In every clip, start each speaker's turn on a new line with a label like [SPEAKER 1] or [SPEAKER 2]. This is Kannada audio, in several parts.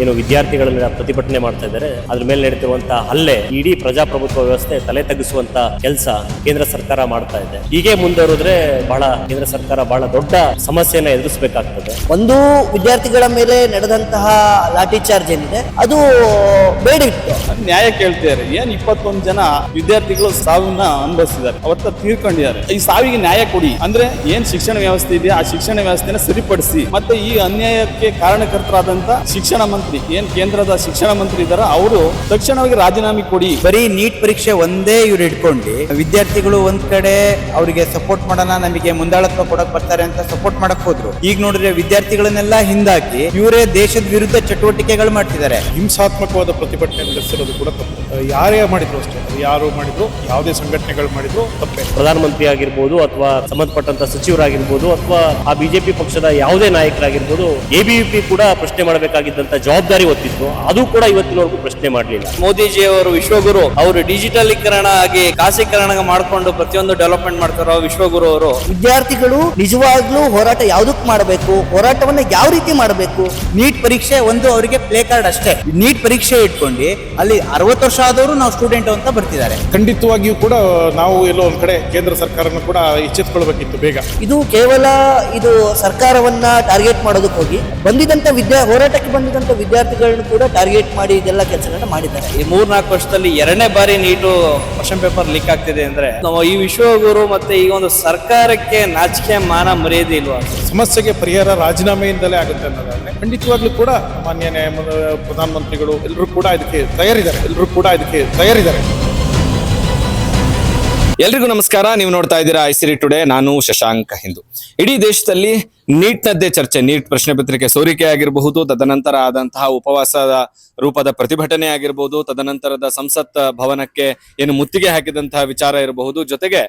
[SPEAKER 1] ಏನು ವಿದ್ಯಾರ್ಥಿಗಳ ಪ್ರತಿಭಟನೆ ಮಾಡ್ತಾ ಇದ್ದಾರೆ ಅದ್ರ ಮೇಲೆ ನಡೀತಿರುವಂತಹ ಹಲ್ಲೆ ಇಡೀ ಪ್ರಜಾಪ್ರಭುತ್ವ ವ್ಯವಸ್ಥೆ ತಲೆ ತಗ್ಗಿಸುವಂತ ಕೆಲಸ ಕೇಂದ್ರ ಸರ್ಕಾರ ಮಾಡ್ತಾ ಇದೆ. ಹೀಗೆ ಮುಂದುವರೆದ್ರೆ ಕೇಂದ್ರ ಸರ್ಕಾರ ಬಹಳ ದೊಡ್ಡ ಸಮಸ್ಯೆಯನ್ನ ಎದುರಿಸಬೇಕಾಗ್ತದೆ.
[SPEAKER 2] ಒಂದು ವಿದ್ಯಾರ್ಥಿಗಳ ಮೇಲೆ ನಡೆದಂತಹ ಲಾಠಿ ಚಾರ್ಜ್ ಏನಿದೆ ಅದು ಬೇಡಿತ್ತು.
[SPEAKER 3] ನ್ಯಾಯ ಕೇಳ್ತಿದ್ದಾರೆ. ಏನ್ 21 ಜನ ವಿದ್ಯಾರ್ಥಿಗಳು ಸಾವಿನ ಅನುಭವಿಸಿದ್ದಾರೆ, ಅವತ್ತ ತೀರ್ಕೊಂಡಿದ್ದಾರೆ. ಈ ಸಾವಿಗೆ ನ್ಯಾಯ ಕೊಡಿ ಅಂದ್ರೆ ಏನ್ ಶಿಕ್ಷಣ ವ್ಯವಸ್ಥೆ ಇದೆ ಆ ಶಿಕ್ಷಣ ವ್ಯವಸ್ಥೆನ ಸರಿಪಡಿಸಿ, ಮತ್ತೆ ಈ ಅನ್ಯಾಯಕ್ಕೆ ಕಾರಣಕರ್ತರಾದಂತ ಶಿಕ್ಷಣ ಮಂತ್ರಿ ಏನ್ ಕೇಂದ್ರದ ಶಿಕ್ಷಣ ಮಂತ್ರಿ ಇದಾರ ಅವರು ತಕ್ಷಣವಾಗಿ ರಾಜೀನಾಮೆ ಕೊಡಿ.
[SPEAKER 4] ಬರೀ ನೀಟ್ ಪರೀಕ್ಷೆ ಒಂದೇ ಇವ್ರು ಇಟ್ಕೊಂಡು ವಿದ್ಯಾರ್ಥಿಗಳು ಒಂದ್ ಕಡೆ ಅವರಿಗೆ ಸಪೋರ್ಟ್ ಮಾಡೋಣ, ನಮಗೆ ಮುಂದಾಳತ್ವ ಕೊಡಕ್ ಬರ್ತಾರೆ ಅಂತ ಸಪೋರ್ಟ್ ಮಾಡಕ್ ಹೋದ್ರು. ಈಗ ನೋಡಿದ್ರೆ ವಿದ್ಯಾರ್ಥಿಗಳನ್ನೆಲ್ಲ ಹಿಂದಾಕಿ ಇವರೇ ದೇಶದ ವಿರುದ್ಧ ಚಟುವಟಿಕೆಗಳು ಮಾಡ್ತಿದ್ದಾರೆ.
[SPEAKER 5] ಹಿಂಸಾತ್ಮಕವಾದ ಪ್ರತಿಭಟನೆ ನಡೆಸಿರೋದು ಕೂಡ ತಪ್ಪು. ಯಾರೇ ಮಾಡಿದ್ರು ಅಷ್ಟೇ, ಯಾರು ಮಾಡಿದ್ರು, ಯಾವುದೇ ಸಂಘಟನೆಗಳು ಮಾಡಿದ್ರು ತಪ್ಪೇ.
[SPEAKER 1] ಪ್ರಧಾನಮಂತ್ರಿ ಆಗಿರ್ಬೋದು ಅಥವಾ ಸಂಬಂಧಪಟ್ಟಂತ ಸಚಿವರಾಗಿರ್ಬೋದು ಅಥವಾ ಆ ಬಿಜೆಪಿ ಪಕ್ಷದ ಯಾವುದೇ ನಾಯಕರಾಗಿರ್ಬೋದು, ಎಬಿವಿಪಿ ಕೂಡ ಪ್ರಶ್ನೆ ಮಾಡಬೇಕಾಗಿದ್ದಂತ ಜವಾಬ್ದಾರಿ ಹೊತ್ತಿತ್ತು. ಅದು ಕೂಡ ಇವತ್ತಿನವರೆಗೂ ಪ್ರಶ್ನೆ ಮಾಡಲಿಲ್ಲ.
[SPEAKER 6] ಮೋದಿಜಿ ಅವರು ವಿಶ್ವಗುರು, ಅವರು ಡಿಜಿಟಲೀಕರಣ ಆಗಿ ಖಾಸೀಕರಣ ಮಾಡಿಕೊಂಡು ಪ್ರತಿಯೊಂದು ಡೆವಲಪ್ಮೆಂಟ್ ಮಾಡ್ತಾರೋ ವಿಶ್ವಗುರು ಅವರು.
[SPEAKER 2] ವಿದ್ಯಾರ್ಥಿಗಳು ನಿಜವಾಗ್ಲೂ ಹೋರಾಟ ಯಾವ್ದಕ್ ಮಾಡಬೇಕು, ಹೋರಾಟವನ್ನ ಯಾವ ರೀತಿ ಮಾಡಬೇಕು.
[SPEAKER 4] ನೀಟ್ ಪರೀಕ್ಷೆ ಒಂದು ಅವರಿಗೆ ಪ್ಲೇ ಕಾರ್ಡ್ ಅಷ್ಟೇ. ನೀಟ್ ಪರೀಕ್ಷೆ ಇಟ್ಕೊಂಡು ಅಲ್ಲಿ 60 ವರ್ಷ ಆದವರು ನಾವು ಸ್ಟೂಡೆಂಟ್ ಅಂತ ಬರ್ತಿದ್ದಾರೆ.
[SPEAKER 5] ಖಂಡಿತವಾಗಿಯೂ ಕೂಡ ನಾವು ಎಲ್ಲೋ ಒಂದ್ ಕಡೆ ಕೇಂದ್ರ ಸರ್ಕಾರನ ಕೂಡ ಎಚ್ಚೆತ್ತುಕೊಳ್ಬೇಕಿತ್ತು ಬೇಗ.
[SPEAKER 2] ಇದು ಕೇವಲ ಇದು ಸರ್ಕಾರವನ್ನ ಟಾರ್ಗೆಟ್ ಮಾಡೋದಕ್ಕೆ ಹೋಗಿ ಬಂದಿದಂತ ಹೋರಾಟಕ್ಕೆ ಬಂದಿದಂತ ವಿದ್ಯಾರ್ಥಿಗಳನ್ನು ಕೂಡ ಟಾರ್ಗೆಟ್ ಮಾಡಿ ಇದೆಲ್ಲ ಕೆಲಸಗಳನ್ನ ಮಾಡಿದ್ದಾರೆ.
[SPEAKER 6] ಈ 3-4 ವರ್ಷದಲ್ಲಿ 2ನೇ ಬಾರಿ ನೀಟು ಕ್ವಶನ್ ಪೇಪರ್ ಲೀಕ್ ಆಗ್ತಿದೆ ಅಂದ್ರೆ ನಾವು ಈ ವಿಶ್ವಗುರು ಮತ್ತೆ ಈ ಒಂದು ಸರ್ಕಾರಕ್ಕೆ ನಾಚಿಕೆ ಮಾನ ಮರ್ಯಾದೆ ಇಲ್ವಾ?
[SPEAKER 5] ಸಮಸ್ಯೆಗೆ ಪರಿಹಾರ ರಾಜೀನಾಮೆಯಿಂದಲೇ ಆಗುತ್ತೆ ಅನ್ನೋದಾದ್ರೆ ಖಂಡಿತವಾಗ್ಲೂ ಕೂಡ ಮಾನ್ಯ ಪ್ರಧಾನಮಂತ್ರಿಗಳು ಎಲ್ಲರೂ ಕೂಡ ಇದಕ್ಕೆ ತಯಾರಿದ್ದಾರೆ.
[SPEAKER 7] ಎಲ್ರಿಗೂ ನಮಸ್ಕಾರ. ನೀವು ನೋಡ್ತಾ ಇದ್ದೀರಾ ಐಸಿರಿ ಟುಡೇ. ನಾನು ಶಶಾಂಕ ಹಿಂದೂ. ಇಡೀ ದೇಶದಲ್ಲಿ ನೀಟ್ನದ್ದೇ ಚರ್ಚೆ. ನೀಟ್ ಪ್ರಶ್ನೆ ಪತ್ರಿಕೆ ಸೋರಿಕೆ ಆಗಿರಬಹುದು, ತದನಂತರ ಆದಂತಹ ಉಪವಾಸದ ರೂಪದ ಪ್ರತಿಭಟನೆ ಆಗಿರಬಹುದು, ತದನಂತರದ ಸಂಸತ್ ಭವನಕ್ಕೆ ಏನು ಮುತ್ತಿಗೆ ಹಾಕಿದಂತಹ ವಿಚಾರ ಇರಬಹುದು, ಜೊತೆಗೆ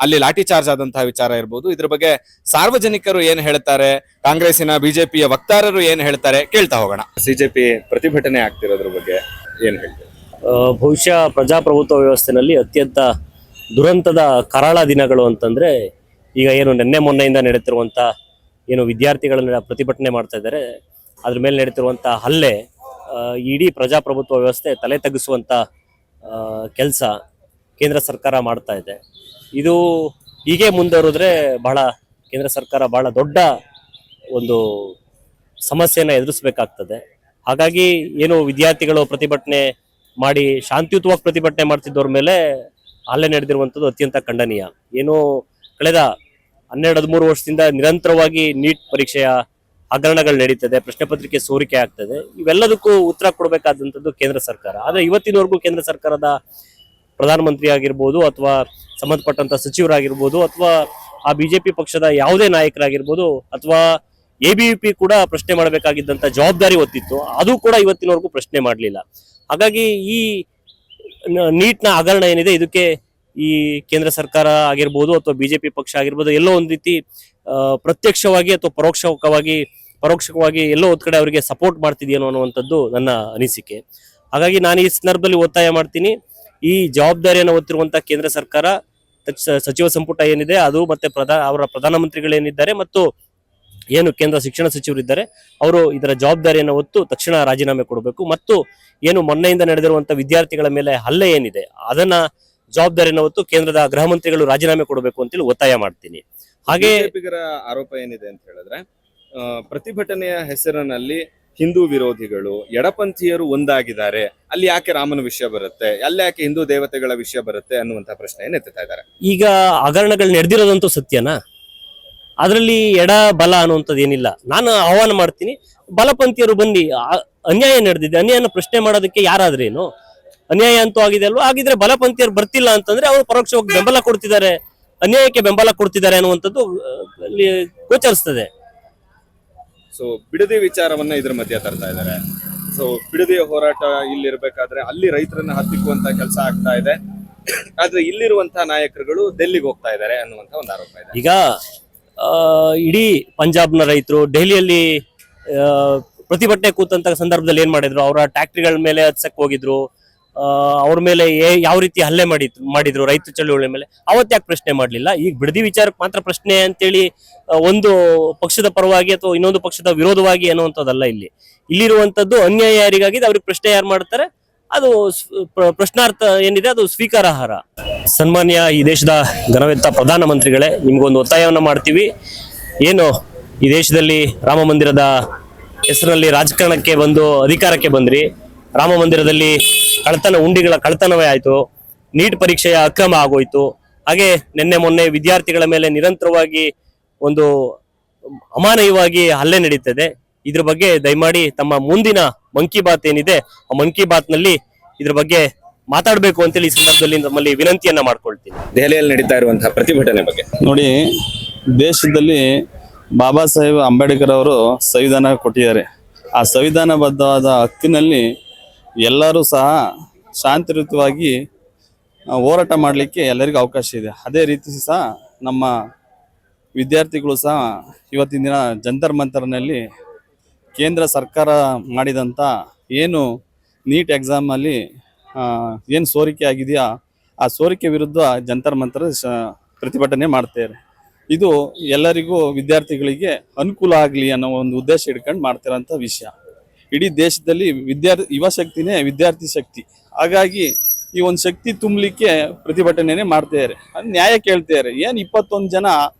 [SPEAKER 7] ಅಲ್ಲಿ ಲಾಠಿ ಚಾರ್ಜ್ ಆದಂತಹ ವಿಚಾರ ಇರಬಹುದು. ಇದ್ರ ಬಗ್ಗೆ ಸಾರ್ವಜನಿಕರು ಏನ್ ಹೇಳ್ತಾರೆ, ಕಾಂಗ್ರೆಸ್ಸಿನ ಬಿಜೆಪಿಯ ವಕ್ತಾರರು ಏನ್ ಹೇಳ್ತಾರೆ ಕೇಳ್ತಾ ಹೋಗೋಣ. ಸಿಜೆಪಿ ಪ್ರತಿಭಟನೆ ಆಗ್ತಿರೋದ್ರ ಬಗ್ಗೆ ಏನ್ ಹೇಳ್ತಾರೆ?
[SPEAKER 1] ಬಹುಶಃ ಪ್ರಜಾಪ್ರಭುತ್ವ ವ್ಯವಸ್ಥೆನಲ್ಲಿ ಅತ್ಯಂತ ದುರಂತದ ಕರಾಳ ದಿನಗಳು ಅಂತಂದ್ರೆ ಈಗ ಏನು ನಿನ್ನೆ ಮೊನ್ನೆಯಿಂದ ನಡೀತಿರುವಂತ ಏನು ವಿದ್ಯಾರ್ಥಿಗಳನ್ನ ಪ್ರತಿಭಟನೆ ಮಾಡ್ತಾ ಇದ್ದಾರೆ ಅದ್ರ ಮೇಲೆ ನಡೀತಿರುವಂತ ಹಲ್ಲೆ ಇಡೀ ಪ್ರಜಾಪ್ರಭುತ್ವ ವ್ಯವಸ್ಥೆ ತಲೆ ತಗ್ಗಿಸುವಂತ ಕೆಲಸ ಕೇಂದ್ರ ಸರ್ಕಾರ ಮಾಡ್ತಾ ಇದೆ. ಇದು ಹೀಗೆ ಮುಂದುವರೆದ್ರೆ ಕೇಂದ್ರ ಸರ್ಕಾರ ಬಹಳ ದೊಡ್ಡ ಒಂದು ಸಮಸ್ಯೆಯನ್ನ ಎದುರಿಸಬೇಕಾಗ್ತದೆ. ಹಾಗಾಗಿ ಏನು ವಿದ್ಯಾರ್ಥಿಗಳು ಪ್ರತಿಭಟನೆ ಮಾಡಿ ಶಾಂತಿಯುತವಾಗಿ ಪ್ರತಿಭಟನೆ ಮಾಡ್ತಿದ್ದವ್ರ ಮೇಲೆ ಹಲ್ಲೆ ನಡೆದಿರುವಂಥದ್ದು ಅತ್ಯಂತ ಖಂಡನೀಯ. ಏನು ಕಳೆದ 12-13 ವರ್ಷದಿಂದ ನಿರಂತರವಾಗಿ ನೀಟ್ ಪರೀಕ್ಷೆಯ ಹಗರಣಗಳು ನಡೀತದೆ, ಪ್ರಶ್ನೆ ಪತ್ರಿಕೆ ಸೋರಿಕೆ ಆಗ್ತದೆ. ಇವೆಲ್ಲದಕ್ಕೂ ಉತ್ತರ ಕೊಡಬೇಕಾದಂಥದ್ದು ಕೇಂದ್ರ ಸರ್ಕಾರ. ಆದರೆ ಇವತ್ತಿನವರೆಗೂ ಕೇಂದ್ರ ಸರ್ಕಾರದ ಪ್ರಧಾನಮಂತ್ರಿ ಆಗಿರ್ಬೋದು ಅಥವಾ ಸಂಬಂಧಪಟ್ಟಂತ ಸಚಿವರಾಗಿರ್ಬೋದು ಅಥವಾ ಆ ಬಿಜೆಪಿ ಪಕ್ಷದ ಯಾವುದೇ ನಾಯಕರಾಗಿರ್ಬೋದು ಅಥವಾ ಎಬಿವಿಪಿ ಕೂಡ ಪ್ರಶ್ನೆ ಮಾಡಬೇಕಾಗಿದ್ದಂತ ಜವಾಬ್ದಾರಿ ಹೊತ್ತಿತ್ತು. ಅದು ಕೂಡ ಇವತ್ತಿನವರೆಗೂ ಪ್ರಶ್ನೆ ಮಾಡಲಿಲ್ಲ. ಹಾಗಾಗಿ ಈ ನೀಟ್ನ ಹಗರಣ ಏನಿದೆ ಇದಕ್ಕೆ ಈ ಕೇಂದ್ರ ಸರ್ಕಾರ ಆಗಿರ್ಬೋದು ಅಥವಾ ಬಿಜೆಪಿ ಪಕ್ಷ ಆಗಿರ್ಬೋದು ಎಲ್ಲೋ ಒಂದ್ ರೀತಿ ಪ್ರತ್ಯಕ್ಷವಾಗಿ ಅಥವಾ ಪರೋಕ್ಷವಾಗಿ ಎಲ್ಲೋ ಒಂದ್ ಕಡೆ ಅವರಿಗೆ ಸಪೋರ್ಟ್ ಮಾಡ್ತಿದೆಯೋ ಅನ್ನುವಂಥದ್ದು ನನ್ನ ಅನಿಸಿಕೆ. ಹಾಗಾಗಿ ನಾನು ಈ ಸಂದರ್ಭದಲ್ಲಿ ಒತ್ತಾಯ ಮಾಡ್ತೀನಿ, ಈ ಜವಾಬ್ದಾರಿಯನ್ನು ಹೊತ್ತಿರುವಂತಹ ಕೇಂದ್ರ ಸರ್ಕಾರ, ಸಚಿವ ಸಂಪುಟ ಏನಿದೆ ಅದು ಮತ್ತೆ ಅವರ ಪ್ರಧಾನಮಂತ್ರಿಗಳೇನಿದ್ದಾರೆ ಮತ್ತು ಏನು ಕೇಂದ್ರ ಶಿಕ್ಷಣ ಸಚಿವರಿದ್ದಾರೆ ಅವರು ಇದರ ಜವಾಬ್ದಾರಿಯನ್ನು ಹೊತ್ತು ತಕ್ಷಣ ರಾಜೀನಾಮೆ ಕೊಡಬೇಕು. ಮತ್ತು ಏನು ಮೊನ್ನೆಯಿಂದ ನಡೆದಿರುವಂತಹ ವಿದ್ಯಾರ್ಥಿಗಳ ಮೇಲೆ ಹಲ್ಲೆ ಏನಿದೆ ಅದನ್ನ ಜವಾಬ್ದಾರಿಯನ್ನು ಹೊತ್ತು ಕೇಂದ್ರದ ಗೃಹ ಮಂತ್ರಿಗಳು ರಾಜೀನಾಮೆ ಕೊಡಬೇಕು ಅಂತೇಳಿ ಒತ್ತಾಯ ಮಾಡ್ತೀನಿ. ಹಾಗೆ
[SPEAKER 7] ಆರೋಪ ಏನಿದೆ ಅಂತ ಹೇಳಿದ್ರೆ ಪ್ರತಿಭಟನೆಯ ಹೆಸರಿನಲ್ಲಿ ಹಿಂದೂ ವಿರೋಧಿಗಳು, ಎಡಪಂಥೀಯರು ಒಂದಾಗಿದ್ದಾರೆ, ಅಲ್ಲಿ ಯಾಕೆ ರಾಮನ ವಿಷಯ ಬರುತ್ತೆ, ಅಲ್ಲಿ ಯಾಕೆ ಹಿಂದೂ ದೇವತೆಗಳ ವಿಷಯ ಬರುತ್ತೆ ಅನ್ನುವಂತ ಪ್ರಶ್ನೆಯನ್ನು ಎತ್ತುತ್ತಾ ಇದ್ದಾರೆ.
[SPEAKER 1] ಈಗ ಹಗರಣಗಳು ನಡೆದಿರೋದಂತೂ ಸತ್ಯನಾ? ಅದರಲ್ಲಿ ಎಡ ಬಲ ಅನ್ನುವಂಥದ್ದು ಏನಿಲ್ಲ. ನಾನು ಆಹ್ವಾನ ಮಾಡ್ತೀನಿ, ಬಲಪಂಥೀಯರು ಬನ್ನಿ, ಅನ್ಯಾಯ ನಡೆದಿದೆ, ಅನ್ಯಾಯನ ಪ್ರಶ್ನೆ ಮಾಡೋದಕ್ಕೆ ಯಾರಾದ್ರೇನು, ಅನ್ಯಾಯ ಅಂತೂ ಆಗಿದೆ ಅಲ್ವಾ, ಆಗಿದ್ರೆ ಬಲಪಂಥೀಯರು ಬರ್ತಿಲ್ಲ ಅಂತಂದ್ರೆ ಅವರು ಪರೋಕ್ಷವಾಗಿ ಬೆಂಬಲ ಕೊಡ್ತಿದ್ದಾರೆ, ಅನ್ಯಾಯಕ್ಕೆ ಬೆಂಬಲ ಕೊಡ್ತಿದ್ದಾರೆ ಅನ್ನುವಂಥದ್ದು ಅಲ್ಲಿ ಗೋಚರಿಸ್ತದೆ.
[SPEAKER 7] ಸೊ ಬಿಡದಿ ವಿಚಾರವನ್ನ ಇದ್ರ ಮಧ್ಯೆ ತರ್ತಾ ಇದ್ದಾರೆ. ಸೊ ಬಿಡದಿಯ ಹೋರಾಟ ಇಲ್ಲಿರ್ಬೇಕಾದ್ರೆ ಅಲ್ಲಿ ರೈತರನ್ನ ಹತ್ತಿಕ್ಕುವಂತ ಕೆಲಸ ಆಗ್ತಾ ಇದೆ, ಆದ್ರೆ ಇಲ್ಲಿರುವಂತಹ ನಾಯಕರುಗಳು ಡೆಲ್ಲಿಗೆ ಹೋಗ್ತಾ ಇದ್ದಾರೆ ಅನ್ನುವಂತ ಒಂದು ಆರೋಪ ಇದೆ.
[SPEAKER 1] ಈಗ ಇಡೀ ಪಂಜಾಬ್ನ ರೈತರು ದೆಹಲಿಯಲ್ಲಿ ಪ್ರತಿಭಟನೆ ಕೂತಂತ ಸಂದರ್ಭದಲ್ಲಿ ಏನ್ ಮಾಡಿದ್ರು, ಅವರ ಟ್ಯಾಕ್ಟ್ರಿಗಳ ಮೇಲೆ ಹತ್ಸಕ್ ಹೋಗಿದ್ರು, ಅವ್ರ ಮೇಲೆ ಯಾವ ರೀತಿ ಹಲ್ಲೆ ಮಾಡಿದ್ರು ರೈತ ಚಳುವಳಿ ಮೇಲೆ, ಅವತ್ತು ಯಾಕೆ ಪ್ರಶ್ನೆ ಮಾಡಲಿಲ್ಲ? ಈಗ ಬಿಡದಿ ವಿಚಾರಕ್ಕೆ ಮಾತ್ರ ಪ್ರಶ್ನೆ ಅಂತೇಳಿ ಒಂದು ಪಕ್ಷದ ಪರವಾಗಿ ಅಥವಾ ಇನ್ನೊಂದು ಪಕ್ಷದ ವಿರೋಧವಾಗಿ ಅನ್ನುವಂಥದ್ದಲ್ಲ. ಇಲ್ಲಿರುವಂತದ್ದು ಅನ್ಯಾಯ ಯಾರಿಗಾಗಿದೆ ಅವ್ರಿಗೆ ಪ್ರಶ್ನೆ ಯಾರು ಮಾಡ್ತಾರೆ, ಅದು ಪ್ರಶ್ನಾರ್ಥ ಏನಿದೆ ಅದು ಸ್ವೀಕಾರಾರ್ಹ. ಸನ್ಮಾನ್ಯ ಈ ದೇಶದ ಘನವೆತ್ತ ಪ್ರಧಾನಮಂತ್ರಿಗಳೇ, ನಿಮ್ಗೊಂದು ಒತ್ತಾಯವನ್ನ ಮಾಡ್ತೀವಿ. ಏನು ಈ ದೇಶದಲ್ಲಿ ರಾಮ ಮಂದಿರದ ಹೆಸರಲ್ಲಿ ರಾಜಕಾರಣಕ್ಕೆ ಬಂದು ಅಧಿಕಾರಕ್ಕೆ ಬಂದ್ರಿ, ರಾಮ ಮಂದಿರದಲ್ಲಿ ಉಂಡಿಗಳ ಕಳ್ತನವೇ ಆಯ್ತು, ನೀಟ್ ಪರೀಕ್ಷೆಯ ಅಕ್ರಮ ಆಗೋಯ್ತು, ಹಾಗೆ ನಿನ್ನೆ ಮೊನ್ನೆ ವಿದ್ಯಾರ್ಥಿಗಳ ಮೇಲೆ ನಿರಂತರವಾಗಿ ಒಂದು ಅಮಾನವೀಯವಾಗಿ ಹಲ್ಲೆ ನಡೀತದೆ. ಇದ್ರ ಬಗ್ಗೆ ದಯಮಾಡಿ ತಮ್ಮ ಮುಂದಿನ ಮನ್ ಕಿ ಬಾತ್ ಏನಿದೆ ಆ ಮನ್ ಕಿ ಬಾತ್ ನಲ್ಲಿ ಇದ್ರ ಬಗ್ಗೆ ಮಾತಾಡಬೇಕು ಅಂತೇಳಿ ಈ ಸಂದರ್ಭದಲ್ಲಿ ನಮ್ಮಲ್ಲಿ ವಿನಂತಿಯನ್ನ ಮಾಡ್ಕೊಳ್ತೀನಿ.
[SPEAKER 7] ದೆಹಲಿಯಲ್ಲಿ ನಡೀತಾ ಇರುವಂತಹ ಪ್ರತಿಭಟನೆ ಬಗ್ಗೆ
[SPEAKER 3] ನೋಡಿ, ದೇಶದಲ್ಲಿ ಬಾಬಾ ಸಾಹೇಬ್ ಅಂಬೇಡ್ಕರ್ ಅವರು ಸಂವಿಧಾನ ಕೊಟ್ಟಿದ್ದಾರೆ. ಆ ಸಂವಿಧಾನಬದ್ಧವಾದ ಹಕ್ಕಿನಲ್ಲಿ ಎಲ್ಲರೂ ಸಹ ಶಾಂತಿಯುತವಾಗಿ ಹೋರಾಟ ಮಾಡಲಿಕ್ಕೆ ಎಲ್ಲರಿಗೂ ಅವಕಾಶ ಇದೆ. ಅದೇ ರೀತಿ ಸಹ ನಮ್ಮ ವಿದ್ಯಾರ್ಥಿಗಳು ಸಹ ಇವತ್ತಿನ ದಿನ ಜಂತರ್ ಮಂತರ್ನಲ್ಲಿ ಕೇಂದ್ರ ಸರ್ಕಾರ ಮಾಡಿದಂಥ ಏನು ನೀಟ್ ಎಕ್ಸಾಮಲ್ಲಿ ಏನು ಸೋರಿಕೆ ಆಗಿದೆಯಾ ಆ ಸೋರಿಕೆ ವಿರುದ್ಧ ಜಂತರ್ ಮಂತರ ಪ್ರತಿಭಟನೆ ಮಾಡ್ತಾರೆ. ಇದು ಎಲ್ಲರಿಗೂ ವಿದ್ಯಾರ್ಥಿಗಳಿಗೆ ಅನುಕೂಲ ಆಗಲಿ ಅನ್ನೋ ಒಂದು ಉದ್ದೇಶ ಇಟ್ಕೊಂಡು ಮಾಡ್ತಿರೋಂಥ ವಿಷಯ. ಇಡೀ ದೇಶದಲ್ಲಿ ಯುವ ಶಕ್ತಿನೇ ವಿದ್ಯಾರ್ಥಿ ಶಕ್ತಿ. ಹಾಗಾಗಿ ಈ ಒಂದು ಶಕ್ತಿ ತುಂಬಲಿಕ್ಕೆ ಪ್ರತಿಭಟನೆ ಮಾಡ್ತಿದ್ದಾರೆ. ನ್ಯಾಯ ಕೇಳ್ತಿದ್ದಾರೆ. ಏನು 21 ಜನ